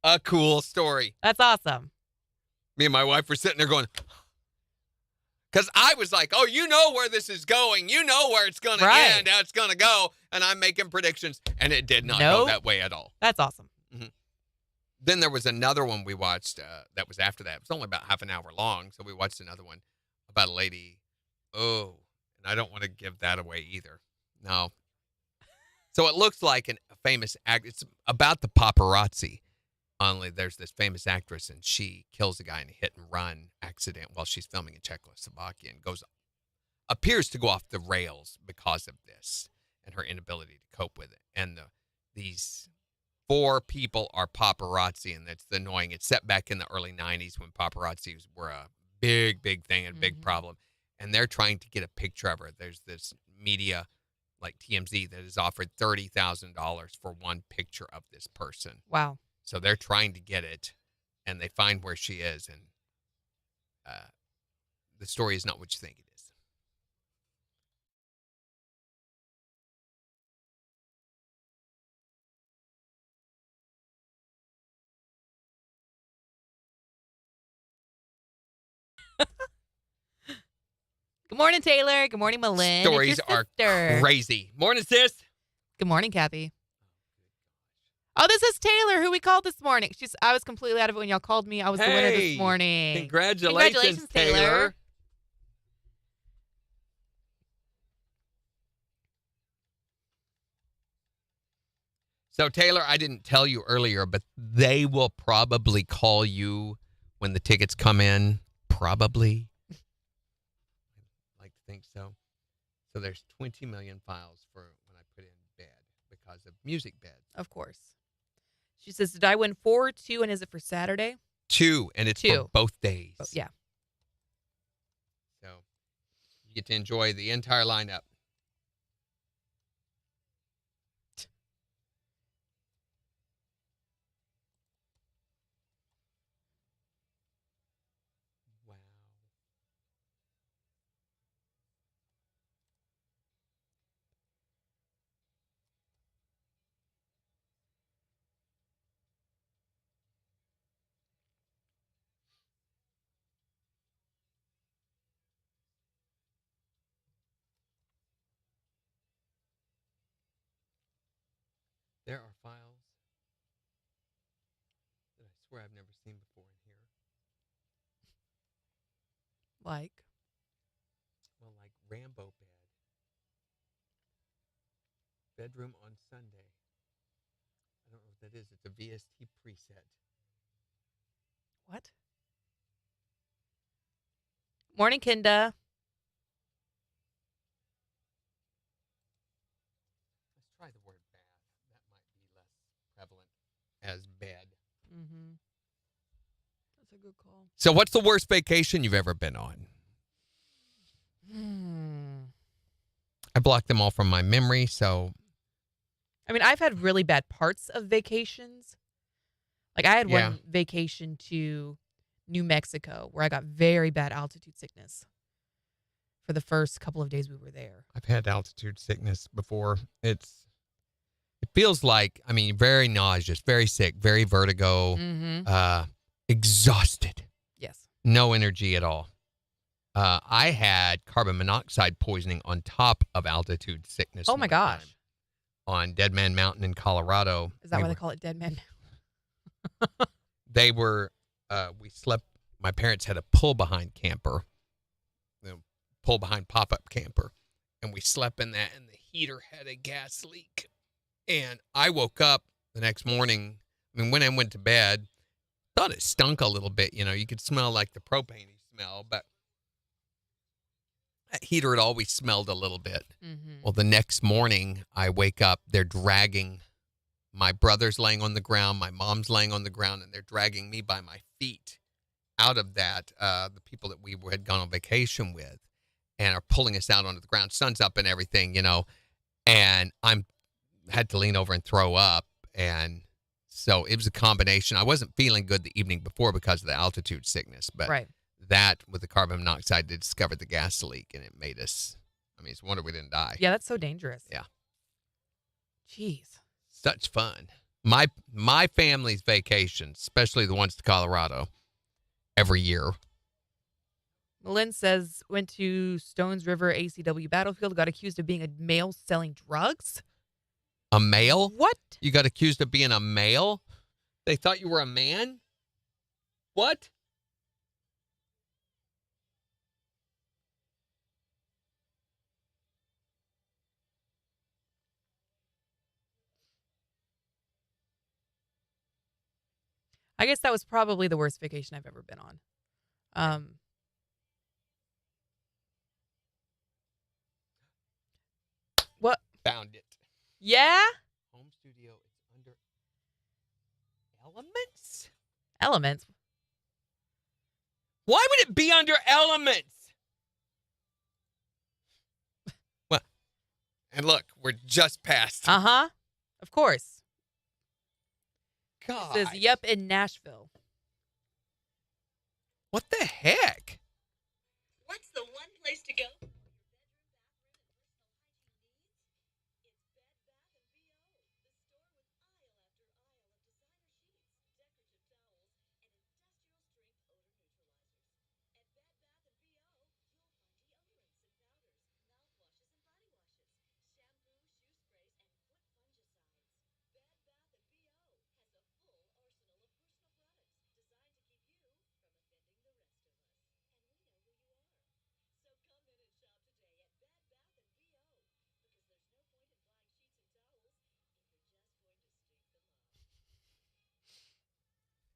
A cool story. That's awesome. Me and my wife were sitting there going, because I was like, oh, you know where this is going. You know where it's going to end, how it's going to go. And I'm making predictions. And it did not go that way at all. That's awesome. Mm-hmm. Then there was another one we watched that was after that. It was only about half an hour long. So we watched another one about a lady. Oh, and I don't want to give that away either. No. So it looks like a famous act. It's about the paparazzi. Only there's this famous actress and she kills a guy in a hit and run accident while she's filming in Czechoslovakia and appears to go off the rails because of this and her inability to cope with it. And these 4 people are paparazzi, and that's annoying. It's set back in the early 90s when paparazzi were a big thing and a big problem. And they're trying to get a picture of her. There's this media like TMZ that has offered $30,000 for one picture of this person. Wow. So they're trying to get it, and they find where she is, and the story is not what you think it is. Good morning, Taylor. Good morning, Malin. Stories are crazy. Morning, sis. Good morning, Kathy. Oh, this is Taylor, who we called this morning. I was completely out of it when y'all called me. I was the winner this morning. Congratulations, Taylor. So, Taylor, I didn't tell you earlier, but they will probably call you when the tickets come in. Probably. I like to think so. So there's 20 million files for when I put in bed because of music beds. Of course. She says, did I win 4 2, and is it for Saturday? 2, and it's for both days. Oh, yeah. So you get to enjoy the entire lineup. Wow. There are files that I swear I've never seen before in here. Like? Well, like Rambo bed. Bedroom on Sunday. I don't know what that is. It's a VST preset. What? Morning, Kinda. Let's try the word bath. That might be less prevalent as bed. Mm-hmm. That's a good call. So what's the worst vacation you've ever been on? I blocked them all from my memory, so... I mean, I've had really bad parts of vacations. Like, I had one vacation to New Mexico where I got very bad altitude sickness for the first couple of days we were there. I've had altitude sickness before. It feels like, I mean, very nauseous, very sick, very vertigo, exhausted. Yes. No energy at all. I had carbon monoxide poisoning on top of altitude sickness. Oh, my gosh. On Dead Man Mountain in Colorado. Is that why they call it Dead Man Mountain? They were, we slept, my parents had a pull-behind camper, pull-behind pop-up camper, and we slept in that, and the heater had a gas leak. And I woke up the next morning, I mean, when I went to bed, thought it stunk a little bit, you know, you could smell like the propane smell, but that heater had always smelled a little bit. Mm-hmm. Well, the next morning, I wake up, they're dragging, my brother's laying on the ground, my mom's laying on the ground, and they're dragging me by my feet out of that, the people that we had gone on vacation with, and are pulling us out onto the ground. Sun's up and everything, you know, and had to lean over and throw up, and so it was a combination. I wasn't feeling good the evening before because of the altitude sickness, but that with the carbon monoxide, they discovered the gas leak, and it made us, I mean, it's a wonder we didn't die. Yeah, that's so dangerous. Yeah. Jeez. Such fun. My family's vacations, especially the ones to Colorado, every year. Lynn says, went to Stones River ACW battlefield, got accused of being a male selling drugs. A male? What? You got accused of being a male? They thought you were a man? What? I guess that was probably the worst vacation I've ever been on. What? Found it. Yeah? Home studio is under elements? Elements? Why would it be under elements? Well, and look, we're just past. Uh-huh. Of course. God. It says, yep, in Nashville. What the heck? What's the one place to go?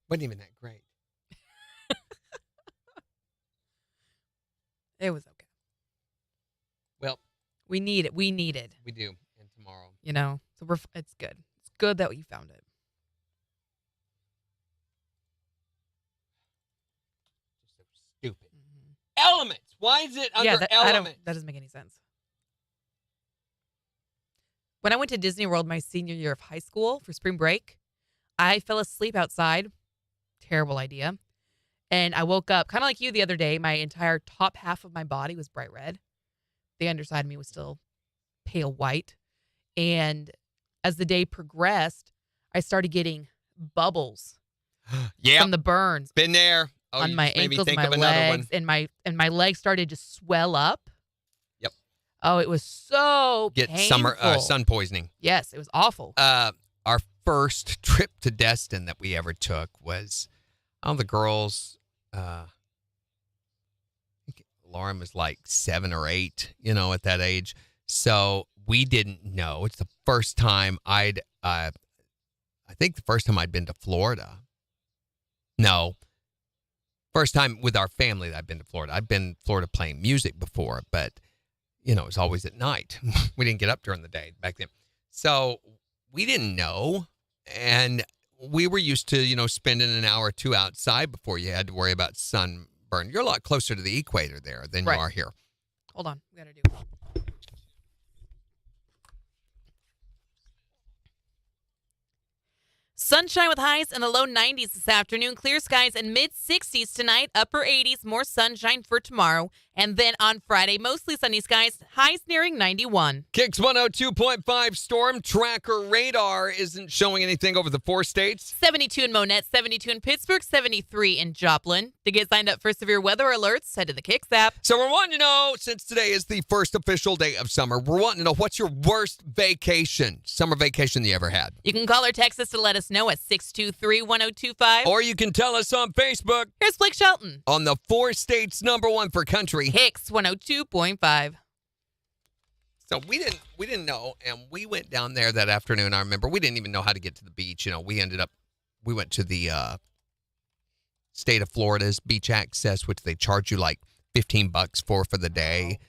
Wasn't even that great. It was okay. Well, we need it. We needed. We do. And tomorrow. You know, so it's good. It's good that you found it. Just so stupid. Mm-hmm. Elements. Why is it under elements? That doesn't make any sense. When I went to Disney World my senior year of high school for spring break, I fell asleep outside. Terrible idea. And I woke up kind of like you the other day. My entire top half of my body was bright red. The underside of me was still pale white. And as the day progressed, I started getting bubbles from the burns. Been there. Oh, on my ankles, my legs, and my legs started to swell up. Yep. Oh, it was so Get painful. sun poisoning. Yes, it was awful. Our first trip to Destin that we ever took was, the girls, I think Lauren was like 7 or 8, at that age. So we didn't know. It's the first time I think the first time I'd been to Florida. No. First time with our family that I've been to Florida. I've been to Florida playing music before, but, it was always at night. We didn't get up during the day back then. So we didn't know. And we were used to, spending an hour or two outside before you had to worry about sunburn. You're a lot closer to the equator there than you are here. Hold on. We got to do sunshine with highs in the low 90s this afternoon. Clear skies and mid 60s tonight. Upper 80s. More sunshine for tomorrow. And then on Friday, mostly sunny skies. Highs nearing 91. KIX 102.5 storm tracker radar isn't showing anything over the 4 states. 72 in Monette, 72 in Pittsburgh, 73 in Joplin. To get signed up for severe weather alerts, head to the KIX app. So we're wanting to know, since today is the first official day of summer, we're wanting to know what's your worst summer vacation you ever had. You can call or text us to let us know at 623-1025. Or you can tell us on Facebook. Here's Blake Shelton. On the 4 states #1 for country. KIX 102.5. So we didn't know, and we went down there that afternoon. I remember we didn't even know how to get to the beach. We went to the state of Florida's beach access, which they charge you like $15 for the day.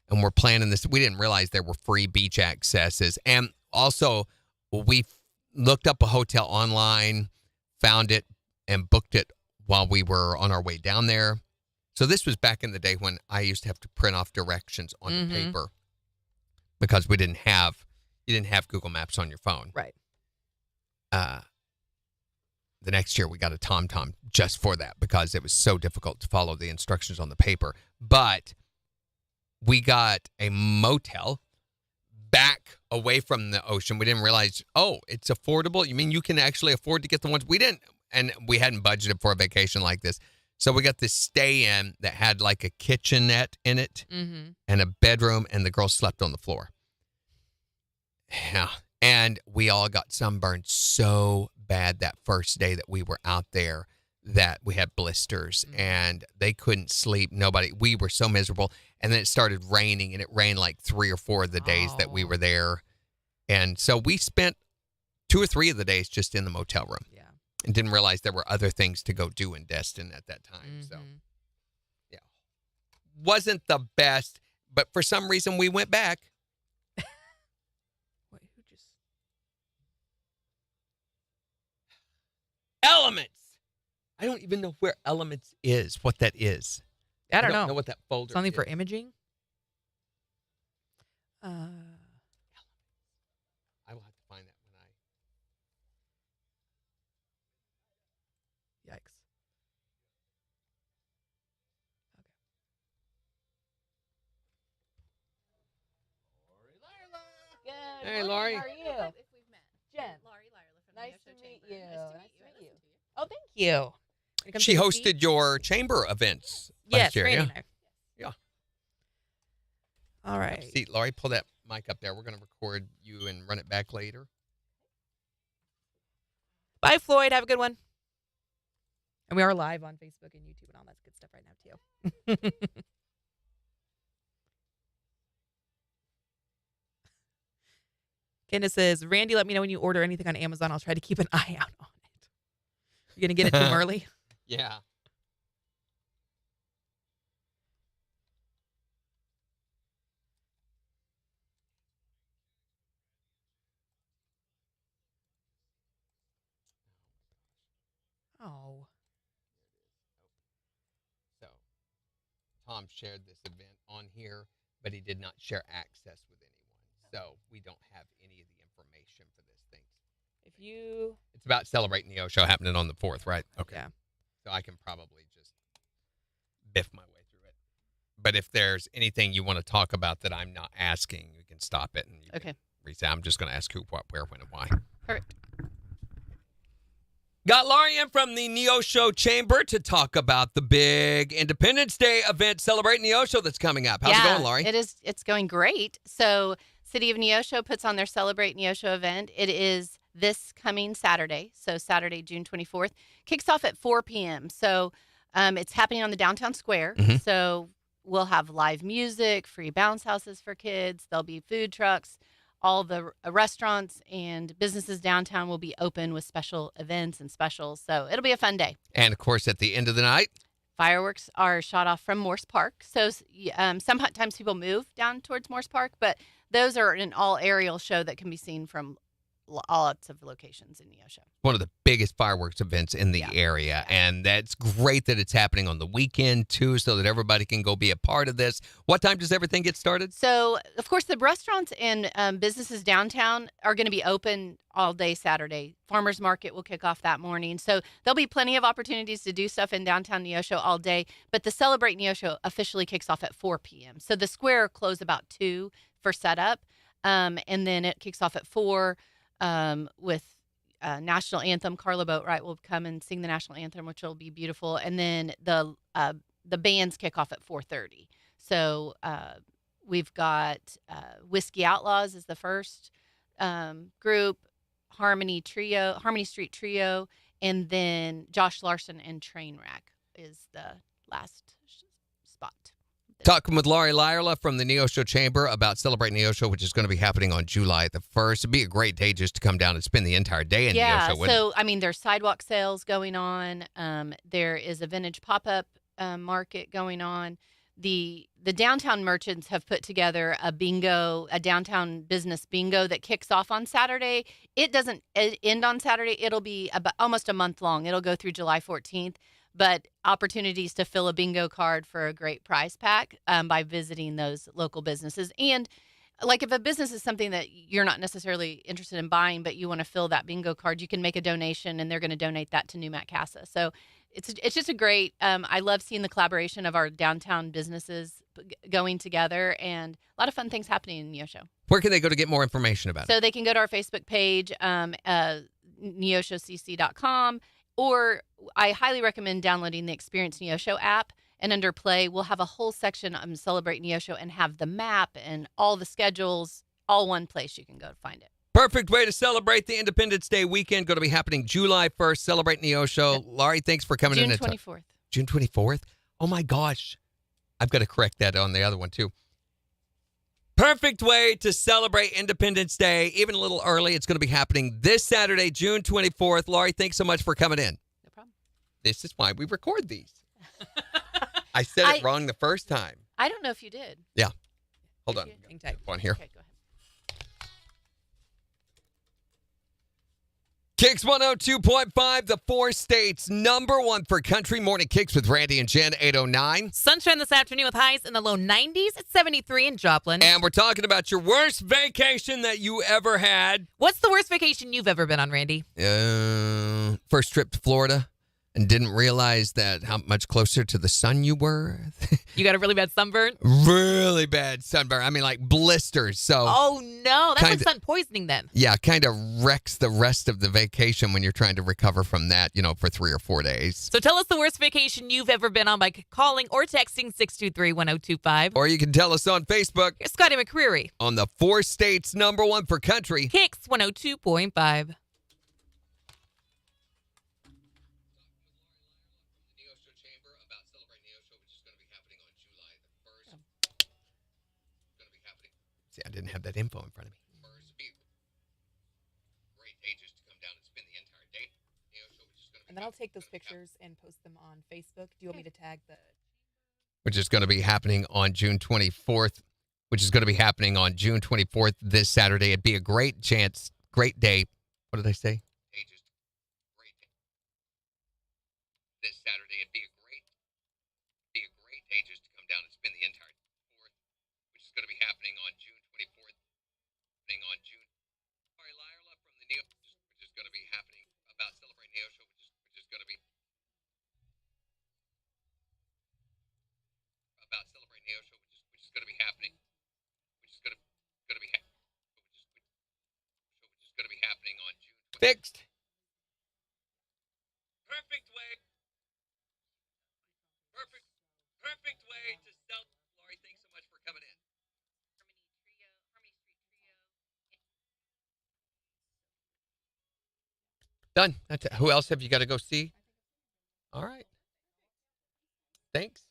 And we're planning this. We didn't realize there were free beach accesses. And also, we looked up a hotel online, found it, and booked it while we were on our way down there. So this was back in the day when I used to have to print off directions on the paper because you didn't have Google Maps on your phone. Right. The next year we got a TomTom just for that because it was so difficult to follow the instructions on the paper. But we got a motel back away from the ocean. We didn't realize, it's affordable. You mean you can actually afford to get the ones we didn't, and we hadn't budgeted for a vacation like this. So we got this stay-in that had like a kitchenette in it and a bedroom, and the girls slept on the floor. Yeah. And we all got sunburned so bad that first day that we were out there that we had blisters and they couldn't sleep. We were so miserable. And then it started raining, and it rained like 3 or 4 of the days that we were there. And so we spent 2 or 3 of the days just in the motel room. Yeah. And didn't realize there were other things to go do in Destin at that time. So, yeah. Wasn't the best, but for some reason we went back. Wait, who just... Elements. I don't even know where Elements is, what that is. I don't know what that folder Something is. for imaging? I will have to find that when Yikes. Good. Hey, Lori. How are you? Jen. Nice to meet you. Oh, thank you. She hosted your chamber events last year. Randy Yeah. and I. Yeah. All right. See, Laurie, pull that mic up there. We're going to record you and run it back later. Bye, Floyd. Have a good one. And we are live on Facebook and YouTube and all that good stuff right now, too. Candace says, Randy, let me know when you order anything on Amazon. I'll try to keep an eye out on it. You going to get it to him early? Yeah. Oh. So, Tom shared this event on here, but he did not share access with anyone. So, we don't have any of the information for this thing. If you... It's about celebrating the O show happening on the 4th, right? Okay. Yeah. So, I can probably just biff my way through it. But if there's anything you want to talk about that I'm not asking, you can stop it. And you can reset. I'm just going to ask who, what, where, when, and why. Perfect. Got Laurie in from the Neo Show Chamber to talk about the big Independence Day event celebrating Neo Show that's coming up. How's it going, Laurie? It's going great. So City of Neosho puts on their Celebrate Neosho event. It is this coming Saturday. So Saturday, June 24th, kicks off at 4 p.m. So it's happening on the downtown square. So we'll have live music, free bounce houses for kids. There'll be food trucks. All the restaurants and businesses downtown will be open with special events and specials. So it'll be a fun day. And, of course, at the end of the night, fireworks are shot off from Morse Park. So sometimes people move down towards Morse Park, but those are an all-aerial show that can be seen from lots of locations in Neosho. one of the biggest fireworks events in the area. And that's great that it's happening on the weekend, too, so that everybody can go be a part of this. What time does everything get started? So, of course, the restaurants and businesses downtown are going to be open all day Saturday. Farmers Market will kick off that morning. So there'll be plenty of opportunities to do stuff in downtown Neosho all day. But the Celebrate Neosho officially kicks off at 4 p.m. So the square closes about 2 for setup. And then it kicks off at 4 with national anthem. Carla Boatwright will come and sing the national anthem, which will be beautiful. And then the bands kick off at 4:30. So we've got Whiskey Outlaws is the first group, Harmony Street Trio, and then Josh Larson and Trainwreck is the last spot. Talking with Laurie Lyerla from the Neosho Chamber about Celebrate Neosho, which is going to be happening on July the 1st. It'd be a great day just to come down and spend the entire day in Neosho. Yeah, so, I mean, there's sidewalk sales going on. There is a vintage pop-up market going on. The downtown merchants have put together a downtown business bingo that kicks off on Saturday. It doesn't end on Saturday. It'll be about almost a month long. It'll go through July 14th. But opportunities to fill a bingo card for a great prize pack by visiting those local businesses. And like if a business is something that you're not necessarily interested in buying, but you want to fill that bingo card, you can make a donation and they're going to donate that to New Mac Casa. So it's just a great, I love seeing the collaboration of our downtown businesses going together and a lot of fun things happening in Neosho. Where can they go to get more information about it? So they can go to our Facebook page, neoshocc.com. Or I highly recommend downloading the Experience Neosho app. And under Play, we'll have a whole section on Celebrate Neosho and have the map and all the schedules, all one place you can go to find it. Perfect way to celebrate the Independence Day weekend. Going to be happening July 1st. Celebrate Neosho. Yep. Laurie, thanks for coming in. June 24th. June 24th? Oh, my gosh. I've got to correct that on the other one, too. Perfect way to celebrate Independence Day, even a little early. It's going to be happening this Saturday, June 24th. Laurie, thanks so much for coming in. No problem. This is why we record these. I said it wrong the first time. I don't know if you did. Yeah. Hold on. Type. One here. Okay, go ahead. KIX 102.5, the 4 states #1 for country. Morning KIX with Randy and Jen, 809. Sunshine this afternoon with highs in the low 90s. It's 73 in Joplin. And we're talking about your worst vacation that you ever had. What's the worst vacation you've ever been on, Randy? First trip to Florida and didn't realize that how much closer to the sun you were. You got a really bad sunburn? Really bad sunburn. I mean, like blisters. So. Oh, no. That's like sun poisoning then. Yeah, kind of wrecks the rest of the vacation when you're trying to recover from that, for 3 or 4 days. So tell us the worst vacation you've ever been on by calling or texting 623-1025. Or you can tell us on Facebook. Here's Scotty McCreery. On the 4 states #1 for country. KIX 102.5. See, I didn't have that info in front of me. And then I'll take those pictures and post them on Facebook. Do you want me to tag the... Which is going to be happening on June 24th. This Saturday. It'd be a great chance, great day. What did I say? This Saturday, it'd be a great day just to come down and spend the entire 4th, which is going to be happening on June 24th. Laurie Lyerla from the Neosho, which is going to be happening about Celebrate Neosho, which is going to be about Celebrate Neosho, which is going to be happening, which is going to be happening on June 24th. Fixed. Perfect way to sell. Laurie, thanks so much for coming in. Done. That's it. Who else have you got to go see? All right. Thanks.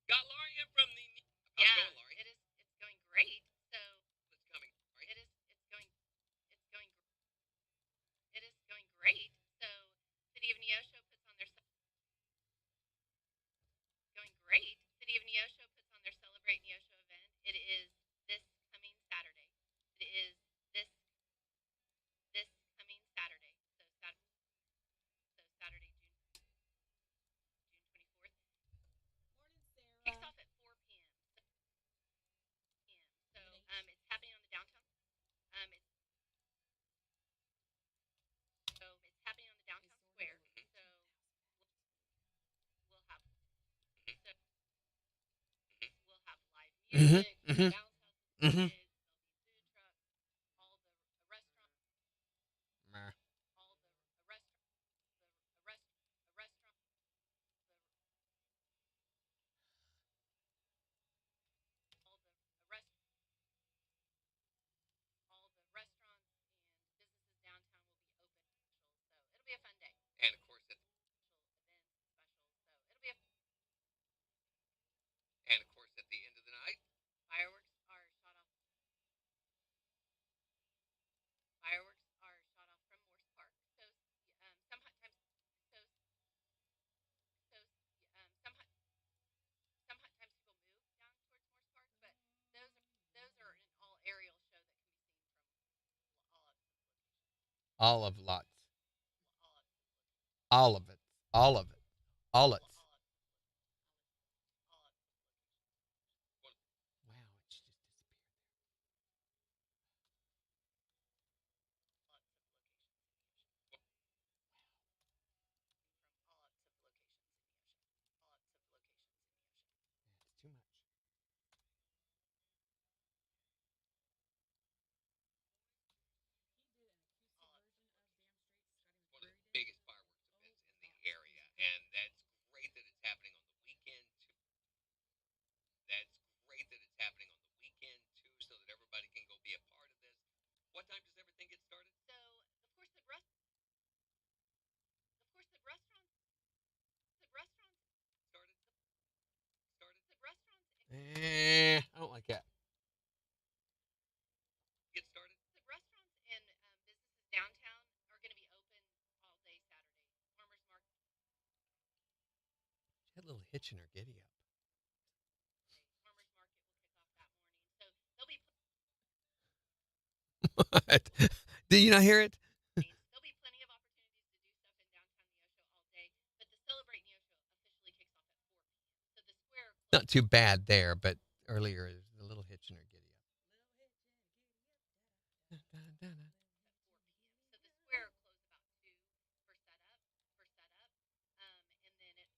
Got Laurie in from the. Yeah, going, Laurie? It's going great. So it's coming. Right? It's going. It is going great. So City of Neosho puts on their. Going great. City of Neosho puts on their Celebrate Neosho event. It is this coming Saturday. It is this coming Saturday. So Saturday, June 24th. Kicks off at 4 p.m. So it's happening on the downtown. It's happening on the downtown square. So we'll have live music, bounce houses, food trucks, all the restaurants, all the restaurant, a restaurant, all the restaurants and businesses downtown will be open. So it'll be a fun day. And of course, event special. So it'll be at the end of the night, fireworks are shot off. Fireworks are shot off from Morse Park. So sometimes so sometimes people move down towards Morse Park, but those are an all aerial show that can be seen from all of lots, all of it, all of it, all it. Wow, it's just It's too much. One of the biggest fireworks events in the area, and that's great that it's happening on the weekend too. That's great that it's happening on the weekend too, so that everybody can go be a part of this. What time does everything get started? So of course the restaurants I don't like that. Get started. The restaurants and businesses downtown are going to be open all day Saturday. Farmers market. She had a little hitch in her giddy up. Farmers market will kick off that morning. So there'll be. What? Did you not hear it? There'll be plenty of opportunities to do stuff in downtown Neosho all day, but the Celebrate Neosho officially kicks off at 4 p.m. So the square. Not too bad there, but earlier it was a little hitch in her giddy up. So the square closes about 2 for setup, and then it.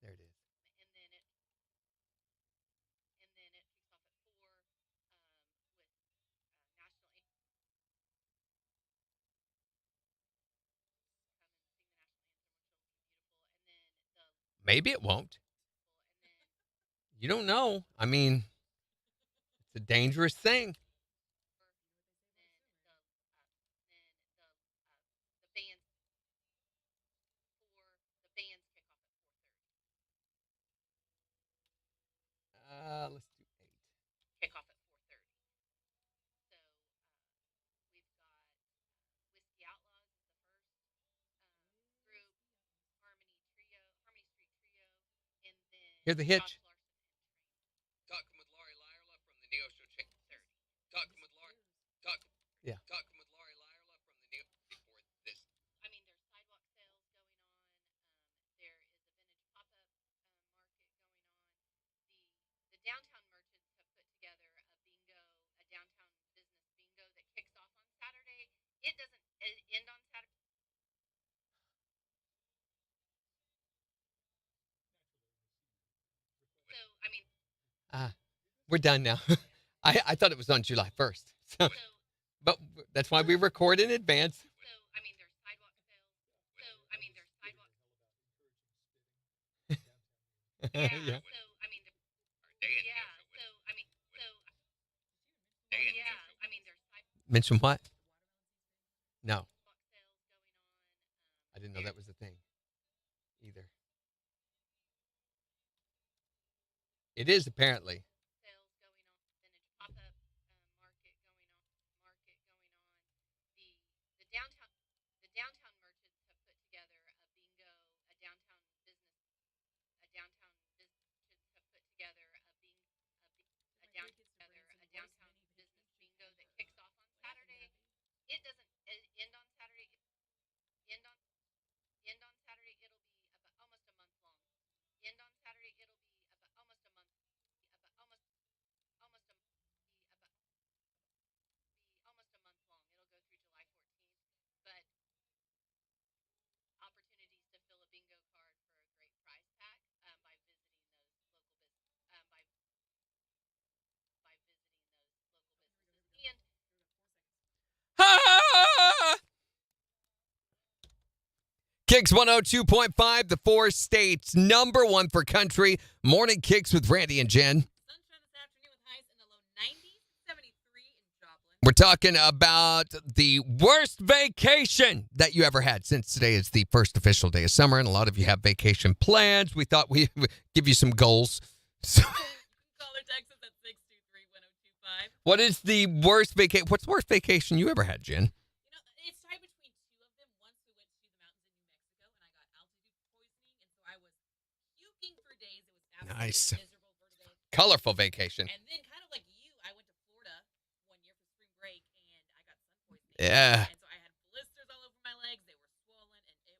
There it is. And then it kicks off at 4 with national anthem. Come and sing the national anthem, which will be beautiful, and then Maybe it won't. You don't know. I mean, it's a dangerous thing. Let's do 8. Kick off at 4:30. So we've got Whiskey Outlaws is the first group, Harmony Street Trio, and then Here's the hitch. Josh Larson and Train. Talking with Laurie Lyerla from the Neo Show Chain 30. Talking with Laurie. Talking with Laurie Lyerla from the Neo before this. I mean, there's sidewalk sales going on. There is a vintage pop-up market going on. The downtown merchants have put together a downtown business bingo that kicks off on Saturday. It doesn't end on Saturday. So, I mean. We're done now. I thought it was on July 1st. But that's why we record in advance. So, I mean, there's sidewalk sales. So, I mean, there's sidewalk. Yeah. So, I mean, yeah. So, I mean, so. Mention what? No. I didn't know that was a thing either. It is apparently. KIX 102.5, the 4 states, number 1 for country. Morning KIX with Randy and Jen. We're talking about the worst vacation that you ever had, since today is the first official day of summer and a lot of you have vacation plans. We thought we'd give you some goals. So, what is the worst vacation? What's the worst vacation you ever had, Jen? Nice. Colorful vacation. And then kind of like you, I went to Florida one year for spring break and I got sun poisoning. Yeah. And so I had blisters all over my legs. They were swollen and it was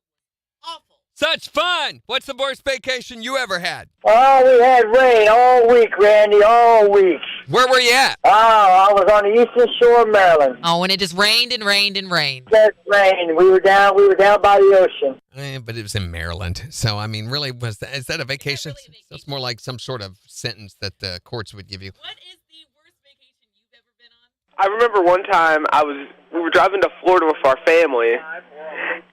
awful. Such fun. What's the worst vacation you ever had? Oh, we had rain all week, Randy, all week. Where were you at? Oh, I was on the eastern shore of Maryland. Oh, and it just rained and rained and rained. Just rained. We were down by the ocean. But it was in Maryland. So, I mean, really, is that a vacation? That's more like some sort of sentence that the courts would give you. What is the worst vacation you've ever been on? I remember one time we were driving to Florida with our family,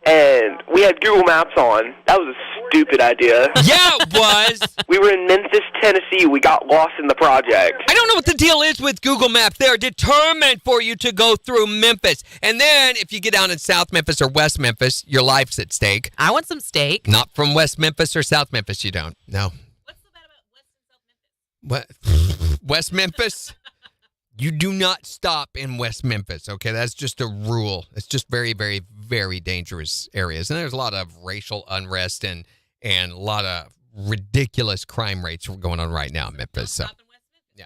and we had Google Maps on. That was a stupid idea. Yeah, it was. We were in Memphis, Tennessee. We got lost in the project. I don't know what the deal is with Google Maps. They're determined for you to go through Memphis. And then if you get down in South Memphis or West Memphis, your life's at stake. I want some steak. Not from West Memphis or South Memphis, you don't. No. What's so bad about West and South Memphis? What? West Memphis? You do not stop in West Memphis, okay? That's just a rule. It's just very, very, very dangerous areas. And there's a lot of racial unrest and a lot of ridiculous crime rates going on right now in Memphis. So, yeah.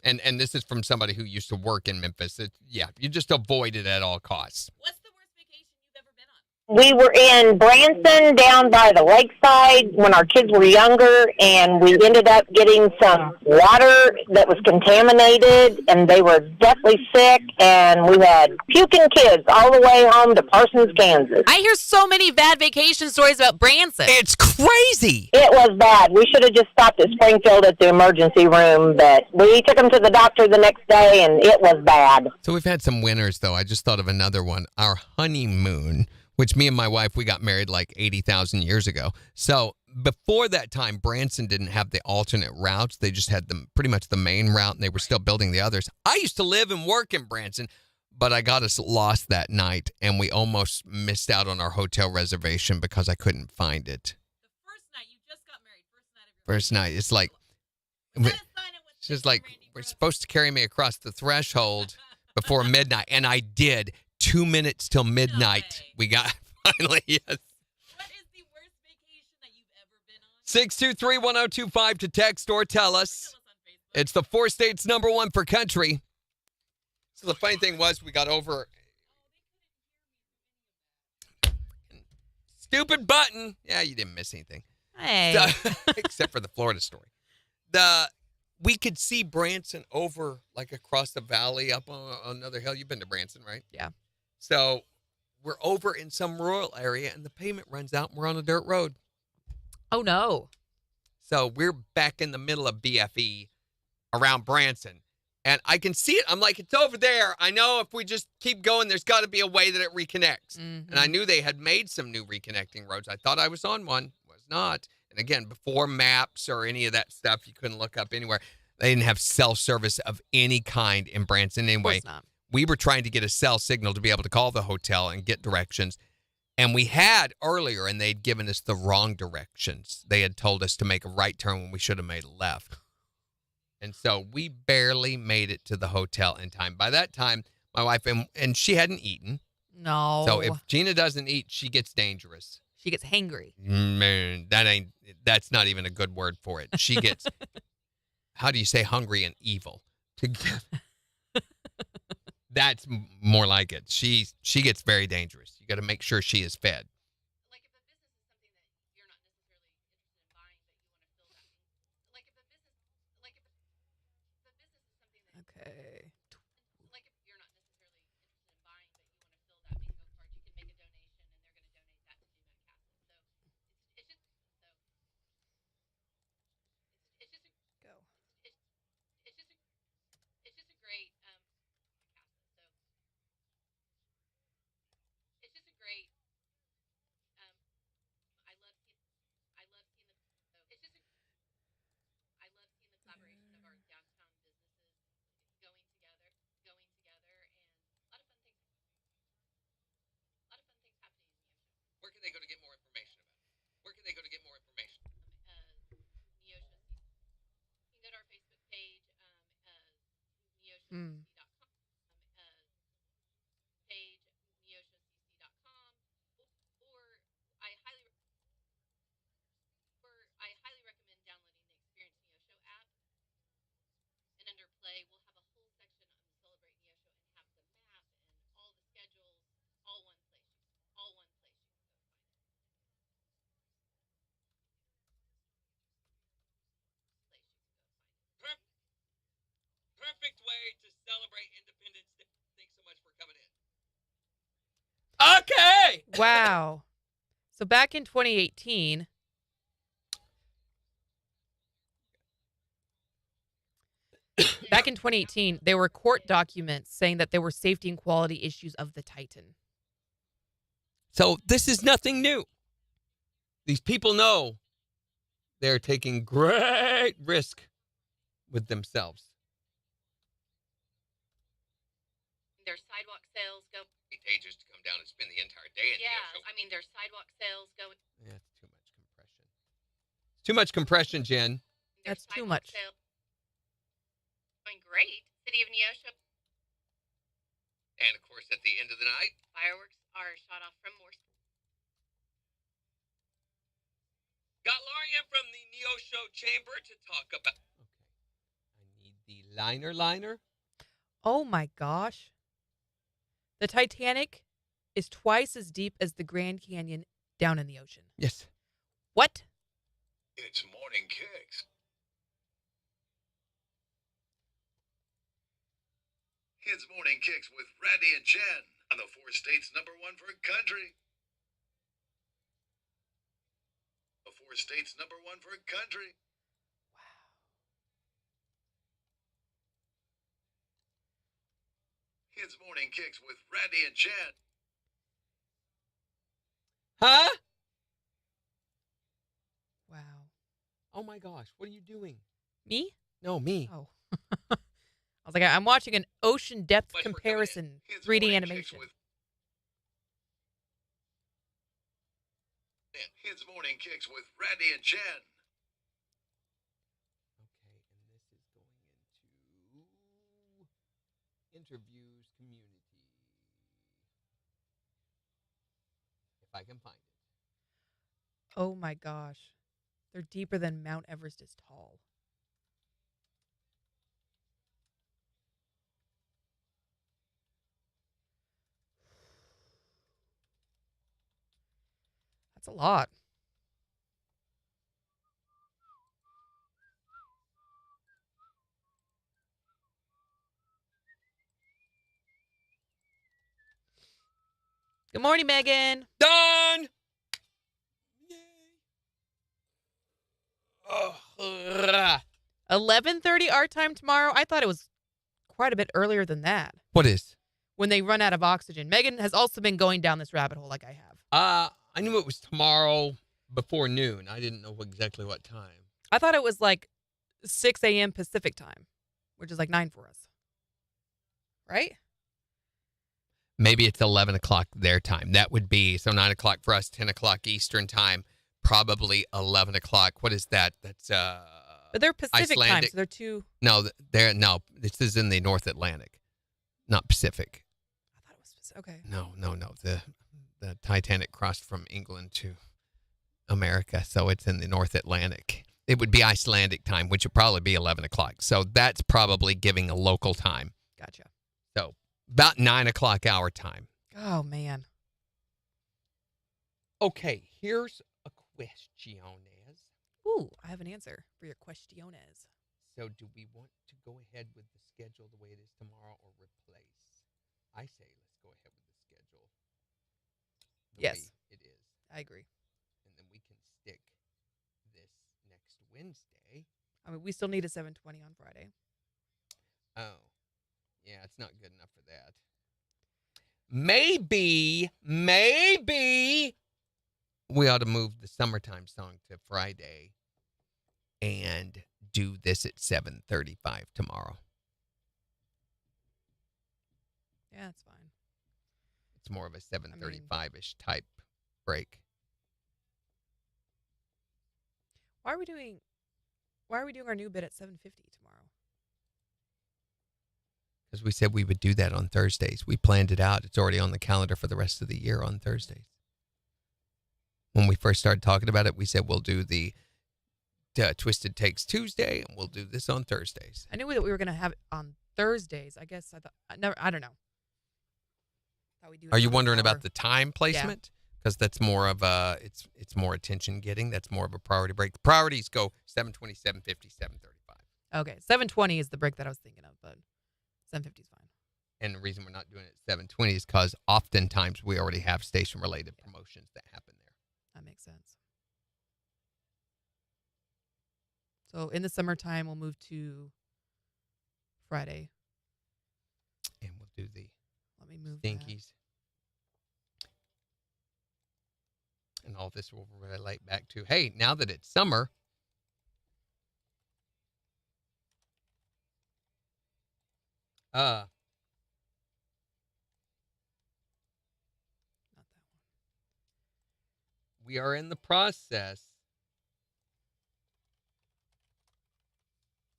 And this is from somebody who used to work in Memphis. You just avoid it at all costs. What's the worst vacation you've ever been on? We were in Branson down by the lakeside when our kids were younger, and we ended up getting some water that was contaminated, and they were deathly sick, and we had puking kids all the way home to Parsons, Kansas. I hear so many bad vacation stories about Branson. It's crazy. It was bad. We should have just stopped at Springfield at the emergency room, but we took them to the doctor the next day, and it was bad. So we've had some winners, though. I just thought of another one. Our honeymoon, which me and my wife, we got married like 80,000 years ago. So before that time, Branson didn't have the alternate routes. They just had pretty much the main route, and they were still building the others. I used to live and work in Branson, but I got us lost that night, and we almost missed out on our hotel reservation because I couldn't find it. The first night, you just got married. First night. It's like, she's like, we're supposed to carry me across the threshold before midnight, and I did. 2 minutes till midnight. We got finally, yes. What is the worst vacation that you've ever been on? 623-1025 to text or tell us. It's the 4 states number 1 for country. So the funny thing was we got over stupid button. Yeah, you didn't miss anything. Hey. Except for the Florida story. We could see Branson over like across the valley up on another hill. You've been to Branson, right? Yeah. So we're over in some rural area, and the pavement runs out, and we're on a dirt road. Oh, no. So we're back in the middle of BFE around Branson, and I can see it. I'm like, it's over there. I know if we just keep going, there's got to be a way that it reconnects. Mm-hmm. And I knew they had made some new reconnecting roads. I thought I was on one. Was not. And again, before maps or any of that stuff, you couldn't look up anywhere. They didn't have cell service of any kind in Branson anyway. Of course not. we were trying to get a cell signal to be able to call the hotel and get directions. And we had earlier, and they'd given us the wrong directions. They had told us to make a right turn when we should have made a left. And so we barely made it to the hotel in time. By that time, my wife, and she hadn't eaten. No. So if Gina doesn't eat, she gets dangerous. She gets hangry. Man, that's not even a good word for it. She gets, how do you say hungry and evil together? That's more like it. She gets very dangerous. You got to make sure she is fed. Okay. Where can they go to get more information about it? Where can they go to get more information? You can go to our Facebook page, Mm. page, neoshowcc.com, or I highly recommend downloading the Experience Neo Show app. And under Play, we'll have a whole section on the Celebrate Neo Show and have the map and all the schedules, all one place. All one place. Perfect way to celebrate Independence Day. Thanks so much for coming in. Okay. Wow. So back in 2018, there were court documents saying that there were safety and quality issues of the Titan. So this is nothing new. These people know they're taking great risk with themselves. There's sidewalk sales go. Teenagers to come down and spend the entire day in Yeah, I mean, there's sidewalk sales going. Yeah, it's too much compression. It's too much compression, Jen. That's too much. Going great. City of Neosho. And of course, at the end of the night, Fireworks are shot off from Morse. got Laria from the Neo Show Chamber to talk about. Okay, I need the liner. Oh my gosh. The Titanic is twice as deep as the Grand Canyon down in the ocean. Yes. What? It's Morning Kicks. It's Morning Kicks with Randy and Jen on the 4 states #1 for country. The 4 states #1 for country. It's Morning Kicks with Randy and Jen. Huh? Wow. Oh my gosh, what are you doing? Me? No, me. Oh. I was like, I'm watching an ocean depth comparison 3D animation. It's Morning Kicks with Randy and Jen. Okay, and this is going into interviews community. If I can find it. Oh my gosh. They're deeper than Mount Everest is tall. That's a lot. Good morning, Megan. Done. 11:30 our time tomorrow. I thought it was quite a bit earlier than that. What is? When they run out of oxygen. Megan has also been going down this rabbit hole like I have. I knew it was tomorrow before noon. I didn't know exactly what time. I thought it was like 6 a.m. Pacific time, which is like 9 for us. Right? Maybe it's 11 o'clock their time. That would be, so 9 o'clock for us, 10 o'clock Eastern time, probably 11 o'clock. What is that? That's But they're Pacific time, Icelandic. so they're two. No, this is in the North Atlantic, not Pacific. I thought it was Pacific. Okay. No. The Titanic crossed from England to America, so it's in the North Atlantic. It would be Icelandic time, which would probably be 11 o'clock. So that's probably giving a local time. Gotcha. So about 9 o'clock our time. Oh, man. Okay, here's a questiones. Ooh, I have an answer for your questiones. So do we want to go ahead with the schedule the way it is tomorrow or replace? I say let's go ahead with the schedule. Yes. It is. I agree. And then we can stick this next Wednesday. I mean, we still need a 7:20 on Friday. Oh. Yeah, it's not good enough for that. Maybe we ought to move the summertime song to Friday and do this at 7:35 tomorrow. Yeah, that's fine. It's more of a 7:35-ish type break. Why are we doing our new bit at 7:50 tomorrow? Because we said we would do that on Thursdays. We planned it out. It's already on the calendar for the rest of the year on Thursdays. When we first started talking about it, we said we'll do the Twisted Takes Tuesday, and we'll do this on Thursdays. I knew that we were going to have it on Thursdays. I guess I don't know. Thought we'd do it Are you on wondering our- about the time placement? Because that's more of a, it's more attention getting. That's more of a priority break. The priorities go 7:20, 7:50, 7:35. Okay, 7:20 is the break that I was thinking of, but 7:50 is fine. And the reason we're not doing it at 7:20 is because oftentimes we already have station-related promotions that happen there. That makes sense. So in the summertime, we'll move to Friday. And we'll do the Let me move Stinkies. And all this will relate back to, hey, now that it's summer, we are in the process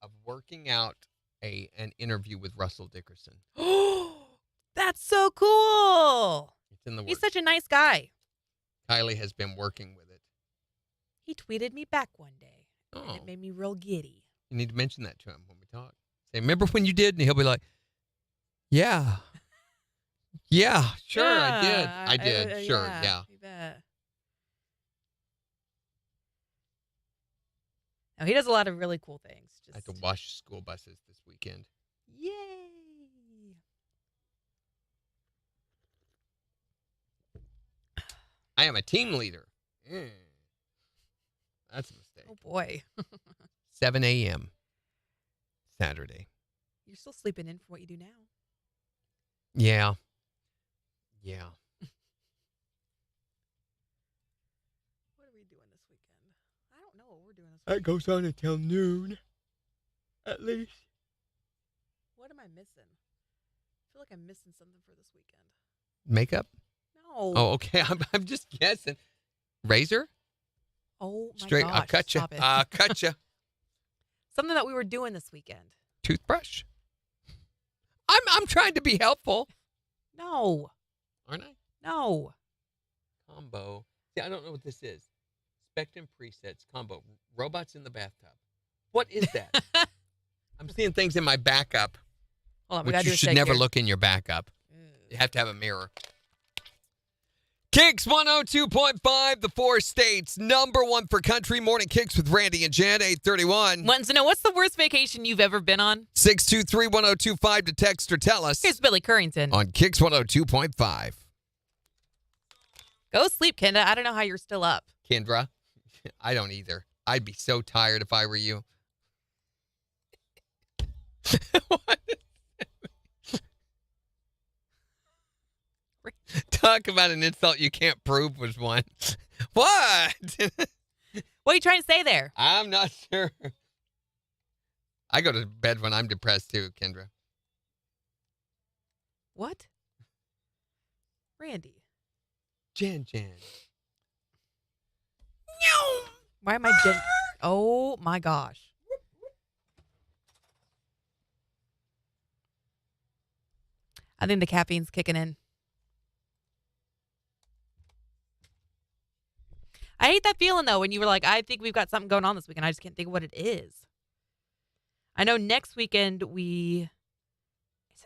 of working out an interview with Russell Dickerson. Oh, that's so cool. It's in the He's works. such a nice guy. Kylie has been working with it. He tweeted me back one day, and Oh. it made me real giddy. You need to mention that to him when we talk. Say, remember when you did? And he'll be like, yeah. Yeah, sure, I did. Yeah, I did. Sure, yeah. You bet. No, he does a lot of really cool things. I had to wash school buses this weekend. Yay! I am a team leader. That's a mistake. Oh, boy. 7 a.m. Saturday. You're still sleeping in for what you do now. Yeah. Yeah. What are we doing this weekend? I don't know what we're doing this That weekend. goes on until noon, at least. What am I missing? I feel like I'm missing something for this weekend. Makeup? No. Oh, okay. I'm just guessing. Razor? Oh, my Straight. gosh. I'll cut you. Stop it. I'll cut you. Something that we were doing this weekend. Toothbrush? I'm trying to be helpful. No. Aren't I? No. Combo. See, I don't know what this is. Spectrum presets combo. Robots in the bathtub. What is that? I'm seeing things in my backup, Hold on, we which gotta do you a should shake never here. look in your backup. You have to have a mirror. KIX 102.5, the four states. Number one for country. Morning KIX with Randy and Jen, 831. Wants to know, what's the worst vacation you've ever been on? 623-1025 to text or tell us. Here's Billy Currington. On KIX 102.5. Go sleep, Kendra. I don't know how you're still up. Kendra, I don't either. I'd be so tired if I were you. What? Talk about an insult you can't prove was one. What? What are you trying to say there? I'm not sure. I go to bed when I'm depressed too, Kendra. What? Randy. Jen. Why am I Jen? Oh my gosh. I think the caffeine's kicking in. I hate that feeling though when you were like, I think we've got something going on this weekend. I just can't think of what it is. I know next weekend is it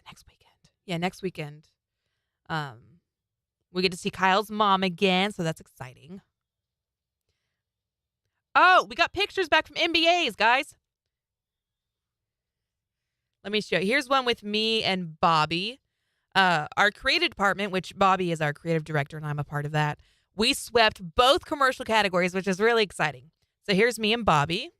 next weekend? Yeah, next weekend. We get to see Kyle's mom again, so that's exciting. Oh, we got pictures back from NBAs, guys. Let me show you. Here's one with me and Bobby. Our creative department, which Bobby is our creative director and I'm a part of that, we swept both commercial categories, which is really exciting. So here's me and Bobby.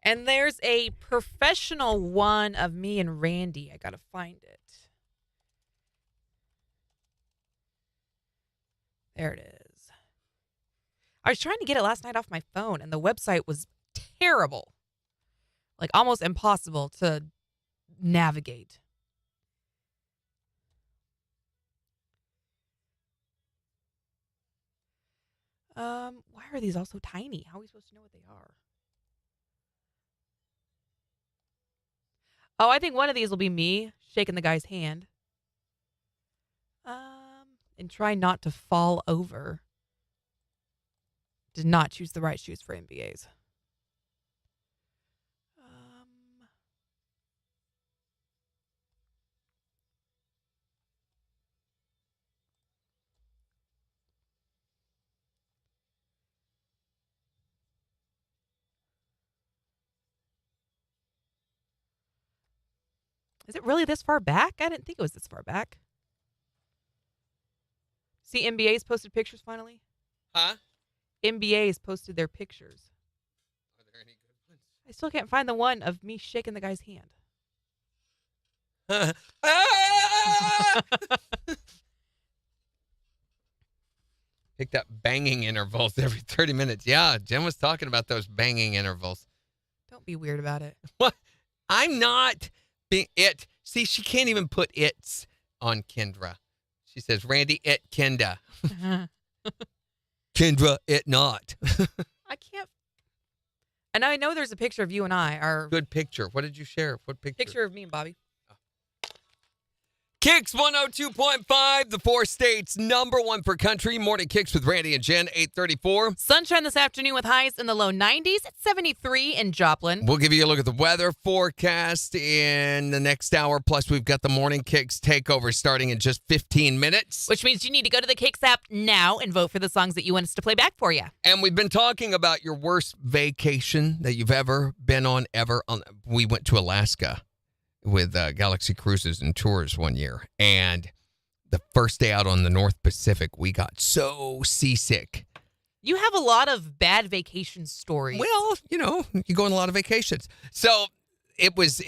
And there's a professional one of me and Randy. I got to find it. There it is. I was trying to get it last night off my phone, and the website was terrible. Like, almost impossible to navigate. Why are these all so tiny? How are we supposed to know what they are? Oh, I think one of these will be me shaking the guy's hand. And try not to fall over. Did not choose the right shoes for NBAs. Is it really this far back? I didn't think it was this far back. See, NBA's posted pictures finally? Huh? NBA's posted their pictures. Are there any good ones? I still can't find the one of me shaking the guy's hand. Picked up banging intervals every 30 minutes. Yeah, Jen was talking about those banging intervals. Don't be weird about it. What? I'm not being it. See, she can't even put its on Kendra. She says, Randy, it Kenda. Kendra, it not. I can't. And I know there's a picture of you and I. Our Good picture. What did you share? What picture? picture of me and Bobby. KIX 102.5, the 4 states #1 for country. Morning KIX with Randy and Jen, 8:34. Sunshine this afternoon with highs in the low 90s at 73 in Joplin. We'll give you a look at the weather forecast in the next hour. Plus, we've got the Morning KIX takeover starting in just 15 minutes. Which means you need to go to the KIX app now and vote for the songs that you want us to play back for you. And we've been talking about your worst vacation that you've ever been on, We went to Alaska with Galaxy Cruises and Tours one year. And the first day out on the North Pacific, we got so seasick. You have a lot of bad vacation stories. Well, you go on a lot of vacations. So it was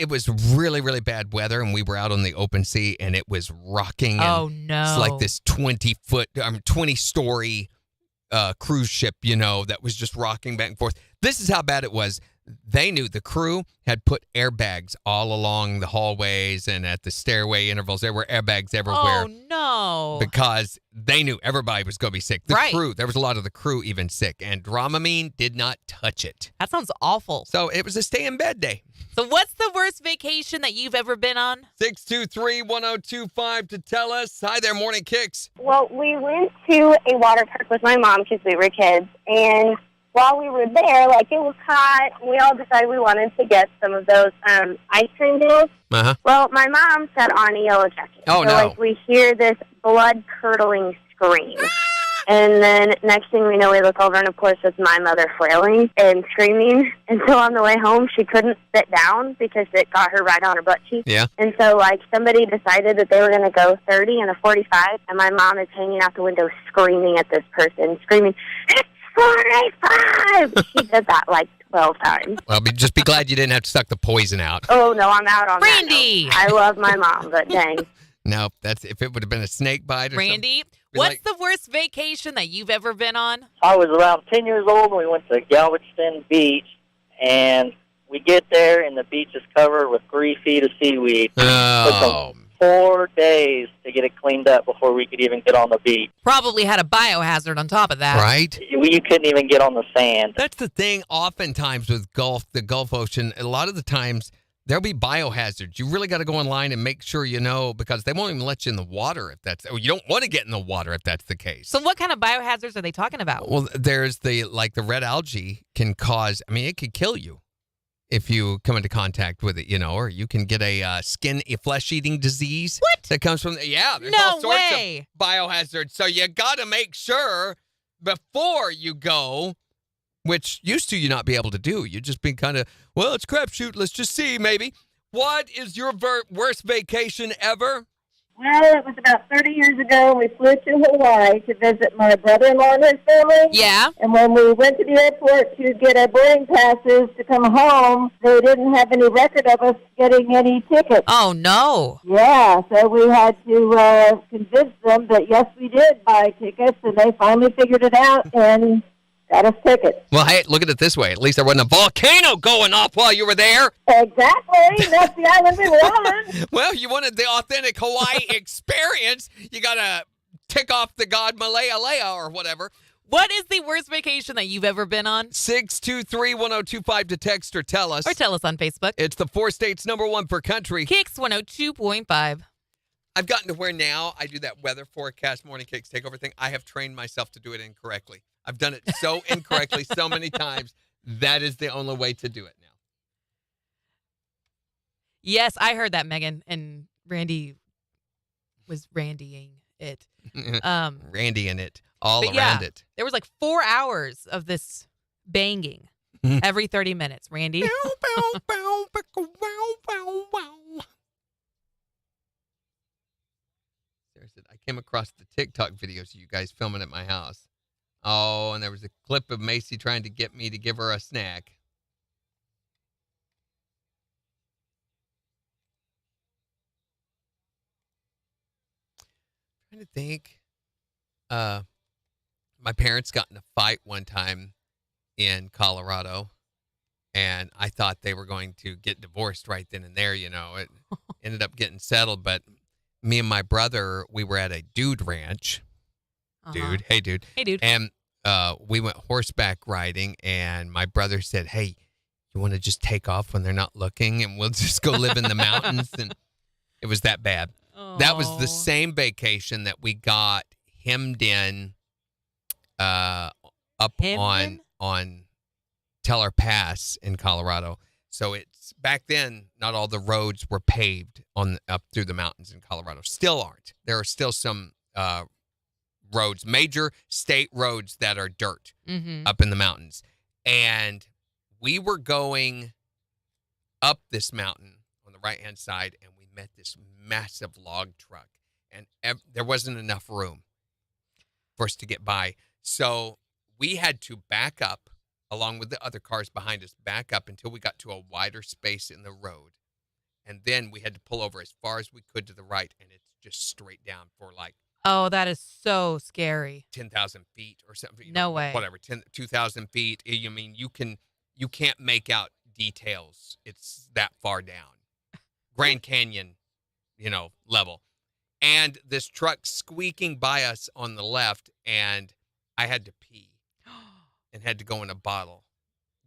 really, really bad weather, and we were out on the open sea, and it was rocking. Oh, no. It's like this 20-story cruise ship, that was just rocking back and forth. This is how bad it was. They knew the crew had put airbags all along the hallways and at the stairway intervals. There were airbags everywhere. Oh, no. Because they knew everybody was going to be sick. The crew, there was a lot of the crew even sick. And Dramamine did not touch it. That sounds awful. So it was a stay in bed day. So what's the worst vacation that you've ever been on? 623-1025 to tell us. Hi there, Morning KIX. Well, we went to a water park with my mom because we were kids, and while we were there, it was hot, we all decided we wanted to get some of those ice cream deals. Uh-huh. Well, my mom sat on a yellow jacket. Oh, so, no. we hear this blood-curdling scream. And then next thing we know, we look over, and of course, it's my mother flailing and screaming. And so on the way home, she couldn't sit down because it got her right on her butt cheek. Yeah. And so, somebody decided that they were going to go 30 and a 45, and my mom is hanging out the window screaming at this person, screaming, "It's 45. He did that like 12 times. Well, just be glad you didn't have to suck the poison out. Oh, no, I'm out on Randy! that. I love my mom, but dang. No, that's if it would have been a snake bite or Randy, something. what's the worst vacation that you've ever been on? I was around 10 years old when we went to Galveston Beach, and we get there, and the beach is covered with 3 feet of seaweed. Oh. Took 4 days to get it cleaned up before we could even get on the beach. Probably had a biohazard on top of that. Right? You couldn't even get on the sand. That's the thing oftentimes with the Gulf Ocean. A lot of the times, there'll be biohazards. You really got to go online and make sure you know, because they won't even let you in the water if that's, or you don't want to get in the water if that's the case. So what kind of biohazards are they talking about? Well, there's the red algae can cause, it could kill you if you come into contact with it, or you can get a flesh-eating disease. What? That comes from, there's No all sorts way. of biohazards. So you got to make sure before you go, which used to you not be able to do. You'd just been kind of, well, it's crapshoot. Let's just see, maybe. What is your worst vacation ever? Well, it was about 30 years ago. We flew to Hawaii to visit my brother-in-law and his family. Yeah. And when we went to the airport to get our boarding passes to come home, they didn't have any record of us getting any tickets. Oh, no. Yeah, so we had to convince them that, yes, we did buy tickets, and they finally figured it out and got us tickets. Well, hey, look at it this way. At least there wasn't a volcano going off while you were there. Exactly. That's the island we were on. Well, you wanted the authentic Hawaii experience. You got to tick off the god Malaya Lea or whatever. What is the worst vacation that you've ever been on? 623-1025 to text or tell us. Or tell us on Facebook. It's the 4 states #1 for country. KIX 102.5. I've gotten to where now I do that weather forecast morning KIX takeover thing. I have trained myself to do it incorrectly. I've done it so incorrectly so many times. That is the only way to do it now. Yes, I heard that, Megan, and Randy was randying it. Randy in it, all but around yeah, it. There was like 4 hours of this banging every 30 minutes, Randy. Seriously, I came across the TikTok videos of you guys filming at my house. Oh, and there was a clip of Macy trying to get me to give her a snack. I'm trying to think. My parents got in a fight one time in Colorado, and I thought they were going to get divorced right then and there. It ended up getting settled, but me and my brother, we were at a dude ranch. Dude. Hey, dude. Hey, dude. And we went horseback riding, and my brother said, hey, you want to just take off when they're not looking, and we'll just go live in the mountains? And it was that bad. That was the same vacation that we got hemmed in up on Teller Pass in Colorado. So it's back then, not all the roads were paved up through the mountains in Colorado. Still aren't. There are still some roads, major state roads that are dirt up in the mountains. And we were going up this mountain on the right-hand side, and we met this massive log truck. And there wasn't enough room for us to get by. So we had to back up, along with the other cars behind us, back up until we got to a wider space in the road. And then we had to pull over as far as we could to the right, and it's just straight down for like, Oh, that is so scary. 10,000 feet or something. No way. Whatever, 2,000 feet. You can't make out details. It's that far down. Grand Canyon, level. And this truck squeaking by us on the left, and I had to pee and had to go in a bottle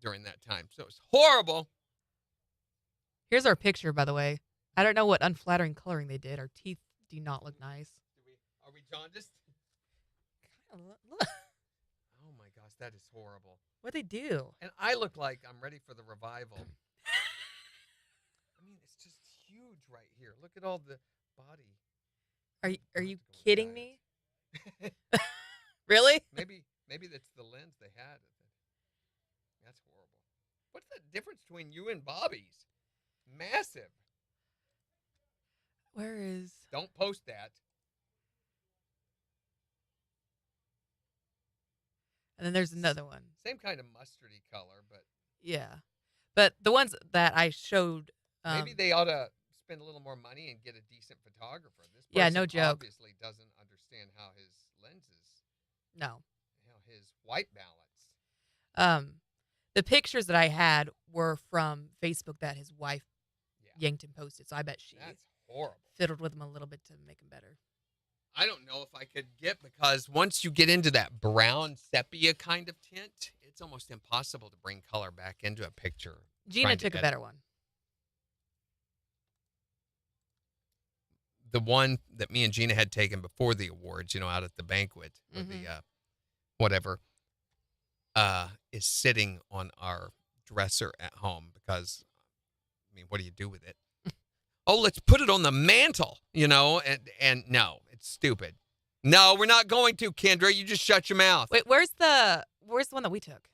during that time. So it was horrible. Here's our picture, by the way. I don't know what unflattering coloring they did. Our teeth do not look nice. Are we jaundiced? Oh my gosh, that is horrible. What'd they do? And I look like I'm ready for the revival. It's just huge right here. Look at all the body. Are you kidding me? Really? Maybe that's the lens they had. That's horrible. What's the difference between you and Bobby's? Massive. Where is? Don't post that. And then there's another one. Same kind of mustardy color, but Yeah. But the ones that I showed. maybe they ought to spend a little more money and get a decent photographer. This person Yeah, no joke. obviously doesn't understand how his lenses, No. his white balance. The pictures that I had were from Facebook that his wife yanked and posted. So I bet she That's horrible. fiddled with him a little bit to make him better. I don't know if I could get, because once you get into that brown sepia kind of tint, it's almost impossible to bring color back into a picture. Gina trying to took a edit. better one. The one that me and Gina had taken before the awards, out at the banquet or the whatever, is sitting on our dresser at home because, what do you do with it? Oh, let's put it on the mantle, and no, it's stupid. No, we're not going to, Kendra. You just shut your mouth. Wait, where's the one that we took?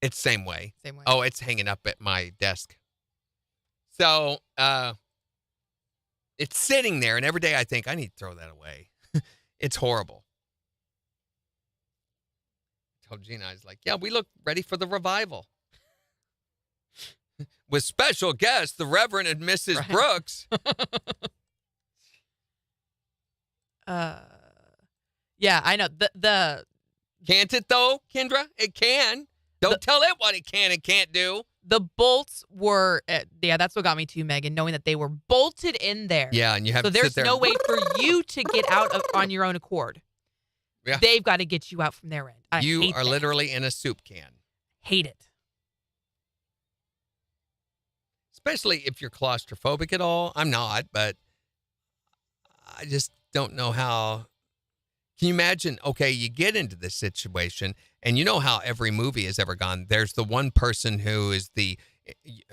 It's same way. Same way. Oh, it's hanging up at my desk. So, it's sitting there, and every day I think I need to throw that away. It's horrible. I told Gina, I was like, yeah, we look ready for the revival. With special guests, the Reverend and Mrs. Brooks. Yeah, I know. The Can't it, though, Kendra? It can. Don't tell it what it can and can't do. The bolts were, that's what got me too, Megan, knowing that they were bolted in there. Yeah, and you have so to sit there's there. no way for you to get out on your own accord. Yeah. They've got to get you out from their end. I You hate are that. literally in a soup can. Hate it. Especially if you're claustrophobic at all. I'm not, but I just don't know how. Can you imagine? Okay, you get into this situation, and you know how every movie has ever gone. There's the one person who is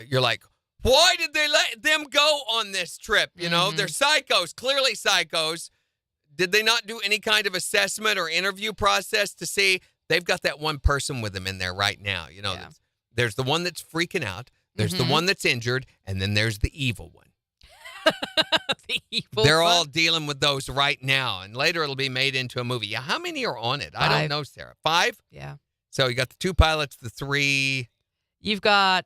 you're like, why did they let them go on this trip? They're psychos, clearly psychos. Did they not do any kind of assessment or interview process to see? They've got that one person with them in there right now. There's the one that's freaking out. There's the one that's injured, and then there's the evil one. The evil They're one? all dealing with those right now, and later it'll be made into a movie. Yeah, how many are on it? I don't know, Sarah. 5? Yeah. So you got the 2 pilots, the 3. You've got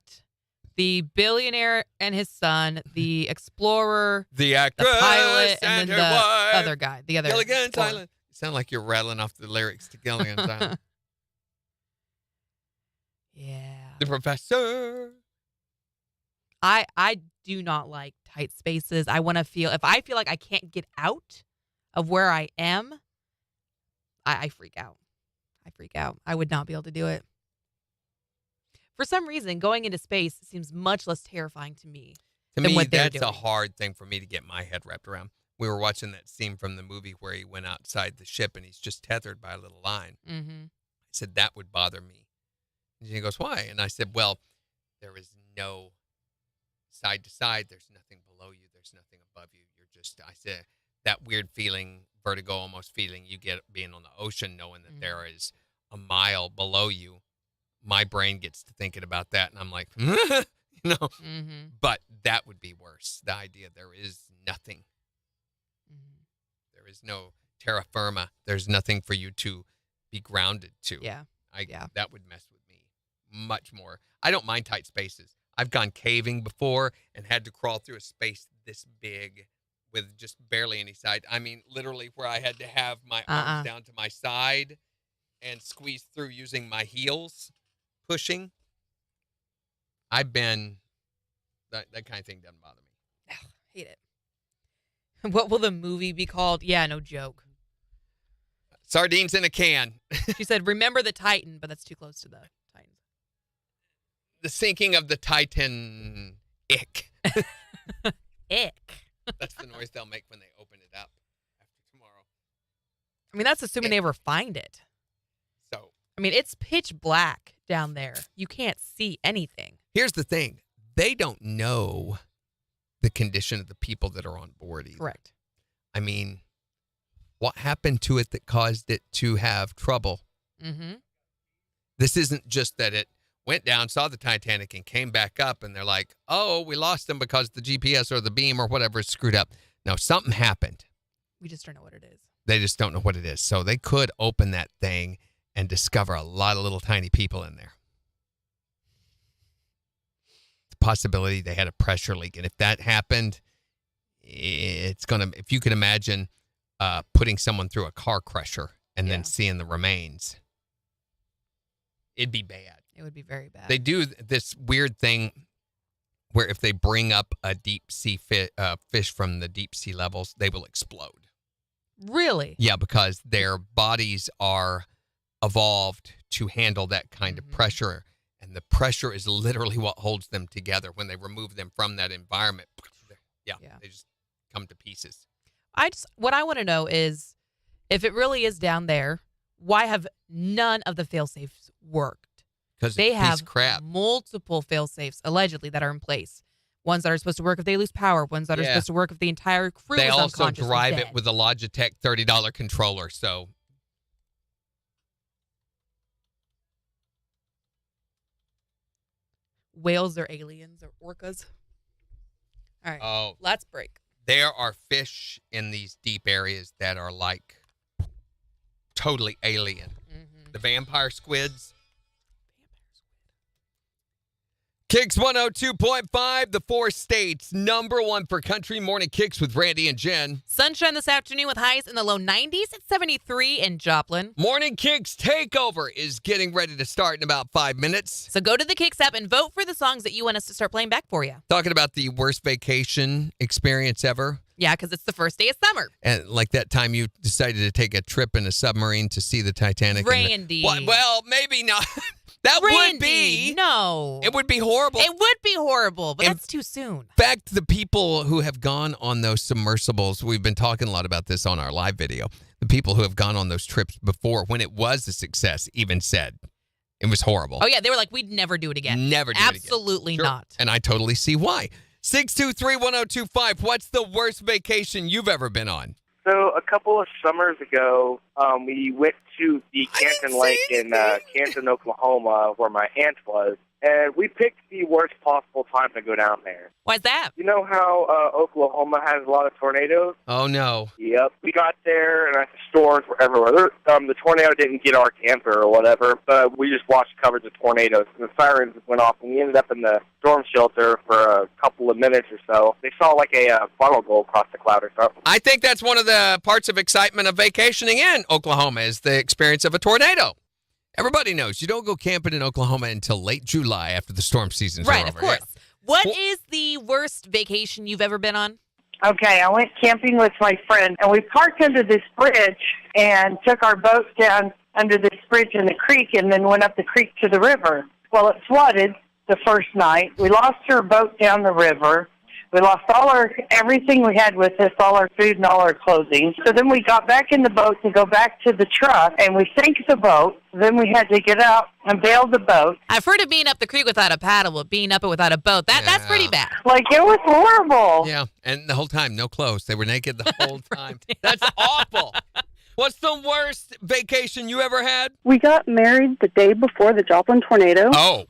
the billionaire and his son, the explorer, the actress, the pilot, and and then her the wife. other guy. The other Gilligan's four. Island. You sound like you're rattling off the lyrics to Gilligan's Island. Yeah. The professor. I do not like tight spaces. I want to feel, if I feel like I can't get out of where I am, I freak out. I would not be able to do it. For some reason, going into space seems much less terrifying to me. To than me, what they're that's doing. a hard thing for me to get my head wrapped around. We were watching that scene from the movie where he went outside the ship and he's just tethered by a little line. Mm-hmm. I said, that would bother me. And he goes, why? And I said, well, there is no side to side. There's nothing below you. There's nothing above you. I said, that weird feeling, vertigo almost feeling you get being on the ocean, knowing that there is a mile below you. My brain gets to thinking about that, and I'm like, But that would be worse. The idea there is nothing. There is no terra firma. There's nothing for you to be grounded to. Yeah. That would mess with me much more. I don't mind tight spaces. I've gone caving before and had to crawl through a space this big with just barely any side. I mean, literally where I had to have my arms down to my side and squeeze through using my heels, pushing. I've been, that kind of thing doesn't bother me. Hate it. What will the movie be called? Yeah, no joke. Sardines in a can. She said, remember the Titan, but that's too close to the Titans. The sinking of the Titan. Ick. Ick. That's the noise they'll make when they open it up after tomorrow. I mean, that's assuming they ever find it. So, I mean, it's pitch black down there. You can't see anything. Here's the thing. They don't know the condition of the people that are on board either. Correct. I mean, what happened to it that caused it to have trouble? Mm-hmm. This isn't just that it went down, saw the Titanic, and came back up, and they're like, oh, we lost them because the GPS or the beam or whatever is screwed up. No, something happened. We just don't know what it is. They just don't know what it is. So they could open that thing and discover a lot of little tiny people in there. The possibility they had a pressure leak. And if that happened, it's going to, if you can imagine putting someone through a car crusher and then seeing the remains, it'd be bad. It would be very bad. They do this weird thing where if they bring up a deep sea fish from the deep sea levels, they will explode. Really? Yeah, because their bodies are evolved to handle that kind of pressure. And the pressure is literally what holds them together. When they remove them from that environment, they just come to pieces. What I want to know is, if it really is down there, why have none of the fail-safes worked? Because they have crap. multiple fail-safes, allegedly, that are in place. Ones that are supposed to work if they lose power. Ones that are supposed to work if the entire crew They is also unconscious or drive dead. it with a Logitech $30 controller. So Whales are aliens or orcas. All right. Let's break. There are fish in these deep areas that are like totally alien. The vampire squids. KIX 102.5, the 4 states, #1 for country. Morning KIX with Randy and Jen. Sunshine this afternoon with highs in the low 90s at 73 in Joplin. Morning KIX Takeover is getting ready to start in about 5 minutes. So go to the KIX app and vote for the songs that you want us to start playing back for you. Talking about the worst vacation experience ever. Yeah, because it's the first day of summer. And like that time you decided to take a trip in a submarine to see the Titanic. Randy. Well, maybe not. That Randy, would be. No. It would be horrible. It would be horrible, but that's too soon. In fact, the people who have gone on those submersibles, we've been talking a lot about this on our live video. The people who have gone on those trips before, when it was a success, even said it was horrible. Oh, yeah. They were like, we'd never do it again. Never do it again. Absolutely Sure. not. And I totally see why. 623-1025. What's the worst vacation you've ever been on? So a couple of summers ago, we went to the Canton Lake in Canton, Oklahoma, where my aunt was, and we picked the worst possible time to go down there. Why's that? You know how Oklahoma has a lot of tornadoes? Oh, no. Yep. We got there, and the storms were everywhere. The tornado didn't get our camper or whatever, but we just watched coverage of tornadoes, and the sirens went off, and we ended up in the storm shelter for a couple of minutes or so. They saw like a funnel go across the cloud or something. I think that's one of the parts of excitement of vacationing in Oklahoma is the experience of a tornado. Everybody knows you don't go camping in Oklahoma until late July after the storm season's Right, over. of course. Yeah. What is the worst vacation you've ever been on? Okay, I went camping with my friend, and we parked under this bridge and took our boat down under this bridge in the creek and then went up the creek to the river. Well, it flooded the first night. We lost our boat down the river. We lost everything we had with us, all our food and all our clothing. So then we got back in the boat to go back to the truck, and we sank the boat. Then we had to get out and bail the boat. I've heard of being up the creek without a paddle, but being up it without a boat, that's pretty bad. Like, it was horrible. Yeah, and the whole time, no clothes. They were naked the whole time. That's awful. What's the worst vacation you ever had? We got married the day before the Joplin tornado. Oh,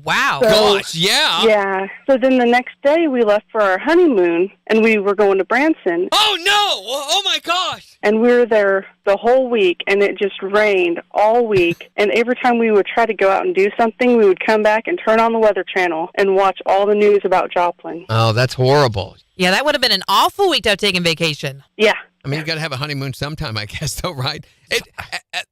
wow. Gosh, yeah. Yeah. So then the next day we left for our honeymoon, and we were going to Branson. Oh, no. Oh, my gosh. And we were there the whole week, and it just rained all week. And every time we would try to go out and do something, we would come back and turn on the Weather Channel and watch all the news about Joplin. Oh, that's horrible. Yeah, that would have been an awful week to have taken vacation. Yeah. I mean, you got to have a honeymoon sometime, I guess, though, right?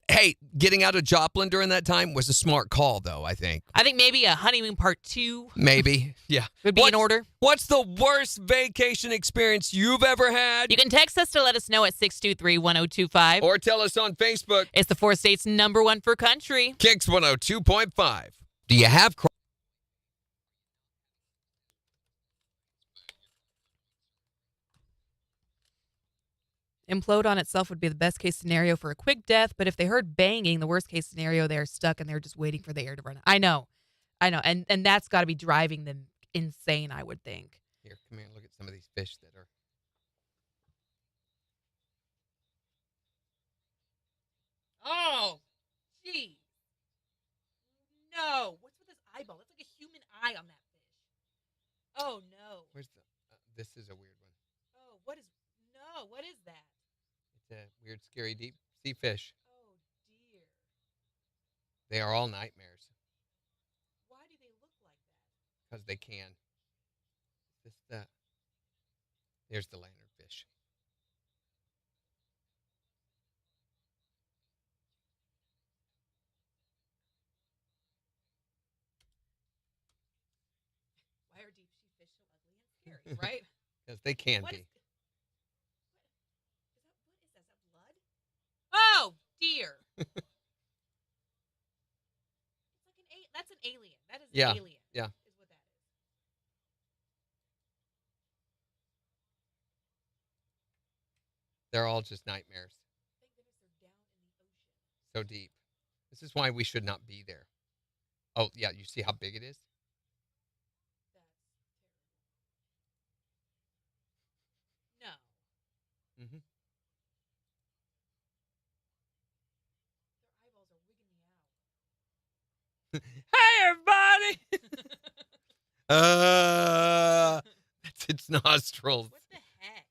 Hey, getting out of Joplin during that time was a smart call, though, I think. I think maybe a honeymoon part 2. Maybe, yeah. Would be in order. What's the worst vacation experience you've ever had? You can text us to let us know at 623-1025. Or tell us on Facebook. It's the 4 states #1 for country. KIX 102.5. Do you have... Implode on itself would be the best case scenario for a quick death, but if they heard banging, the worst case scenario, they're stuck and they're just waiting for the air to run. I know. And that's got to be driving them insane, I would think. Here, come here and look at some of these fish that are... Oh, gee. No. What's with his eyeball? That's like a human eye on that fish. Oh, no. Where's the... this is a weird one. Oh, what is... No, what is that? It's a weird, scary, deep sea fish. Oh, dear. They are all nightmares. Why do they look like that? Because they can. Just that. Here's the lanternfish. Why are deep sea fish so ugly and scary, right? Because they can What be. is that? Is that blood? Oh, dear. That's an alien. That is an alien. Yeah. Is what that is. They're all just nightmares. Thank goodness they're down in the ocean. So deep. This is why we should not be there. Oh, yeah. You see how big it is? No. Mm-hmm. Their eyeballs are wigging me out. Hey, everybody! That's its nostrils. What the heck?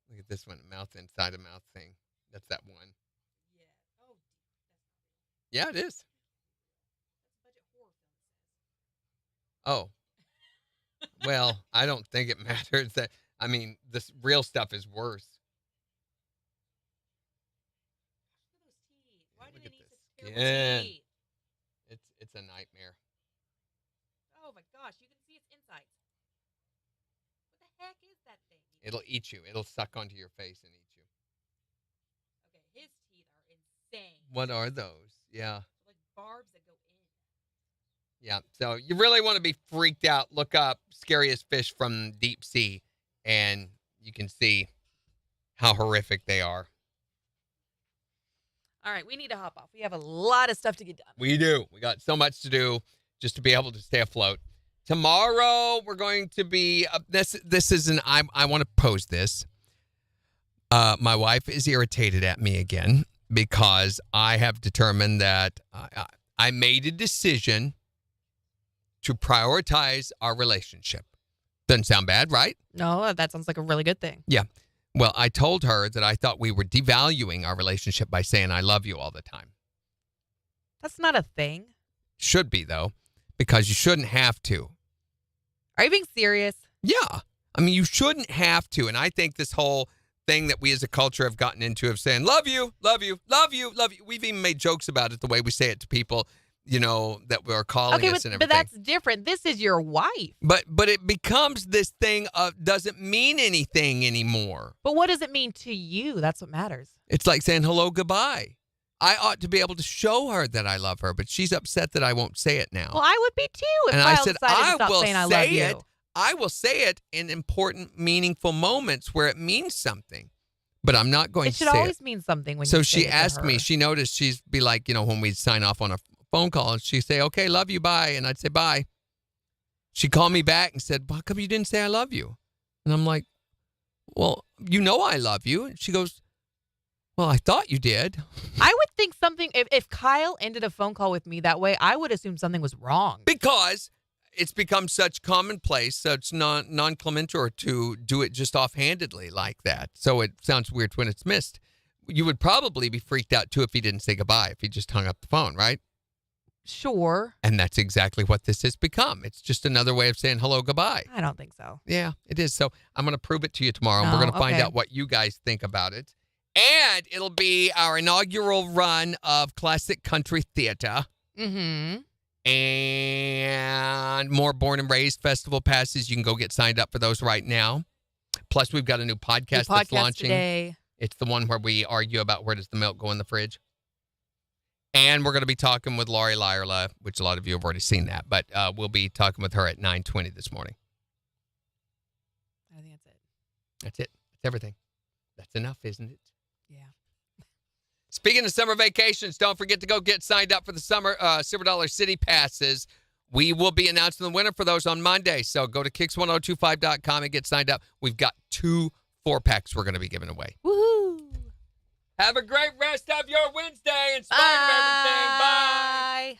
Look at this one, mouth inside a mouth thing. That's that one. Yeah. Oh, Yeah, it is. that's a budget horror film. Oh. Well, I don't think it matters. I mean, this real stuff is worse. Look at those teeth. Why do they need such Yeah. terrible teeth? It's a nightmare. Oh my gosh, you can see its insides. What the heck is that thing? It'll eat you. It'll suck onto your face and eat you. Okay, his teeth are insane. What are those? Yeah. Like barbs that go in. Yeah. So you really want to be freaked out. Look up scariest fish from deep sea, and you can see how horrific they are. All right, we need to hop off. We have a lot of stuff to get done. We do. We got so much to do just to be able to stay afloat. Tomorrow we're going to be this is an I want to pose this. My wife is irritated at me again because I have determined that I made a decision to prioritize our relationship. Doesn't sound bad, right? No, that sounds like a really good thing. Yeah. Well, I told her that I thought we were devaluing our relationship by saying I love you all the time. That's not a thing. Should be, though, because you shouldn't have to. Are you being serious? Yeah. I mean, you shouldn't have to. And I think this whole thing that we as a culture have gotten into of saying, love you, love you, love you, love you. We've even made jokes about it, the way we say it to people, you know, that are calling us and everything. But that's different. This is your wife. But it becomes this thing of doesn't mean anything anymore. But what does it mean to you? That's what matters. It's like saying hello, goodbye. I ought to be able to show her that I love her, but she's upset that I won't say it now. Well, I would be too if and I said, decided to I stop will saying I say love you. it. I will say it in important, meaningful moments where it means something, but I'm not going It to should say always it. mean something when So you say she it to asked me, her. she noticed, she'd be like, you know, when we'd sign off on a phone call, and she'd say, okay, love you, bye. And I'd say, bye. She called me back and said, how come you didn't say I love you? And I'm like, well, you know I love you. And she goes, well, I thought you did. I would think something, if Kyle ended a phone call with me that way, I would assume something was wrong. Because it's become such commonplace, such non-clementor to do it just offhandedly like that. So it sounds weird when it's missed. You would probably be freaked out, too, if he didn't say goodbye, if he just hung up the phone, right? Sure. And that's exactly what this has become. It's just another way of saying hello, goodbye. I don't think so. Yeah, it is. So I'm going to prove it to you tomorrow, and we're No, going to find okay. out what you guys think about it. And it'll be our inaugural run of Classic Country Theater. Mm-hmm. And more Born and Raised Festival passes. You can go get signed up for those right now. Plus, we've got a new podcast that's launching. Today. It's the one where we argue about where does the milk go in the fridge. And we're going to be talking with Lori Lyerla, which a lot of you have already seen that. But we'll be talking with her at 9:20 this morning. I think that's it. That's it. That's everything. That's enough, isn't it? Yeah. Speaking of summer vacations, don't forget to go get signed up for the summer Silver Dollar City passes. We will be announcing the winner for those on Monday. So go to KIX1025.com and get signed up. We've got 2 4-packs we're going to be giving away. Woohoo! Have a great rest of your Wednesday in spite of everything. Bye.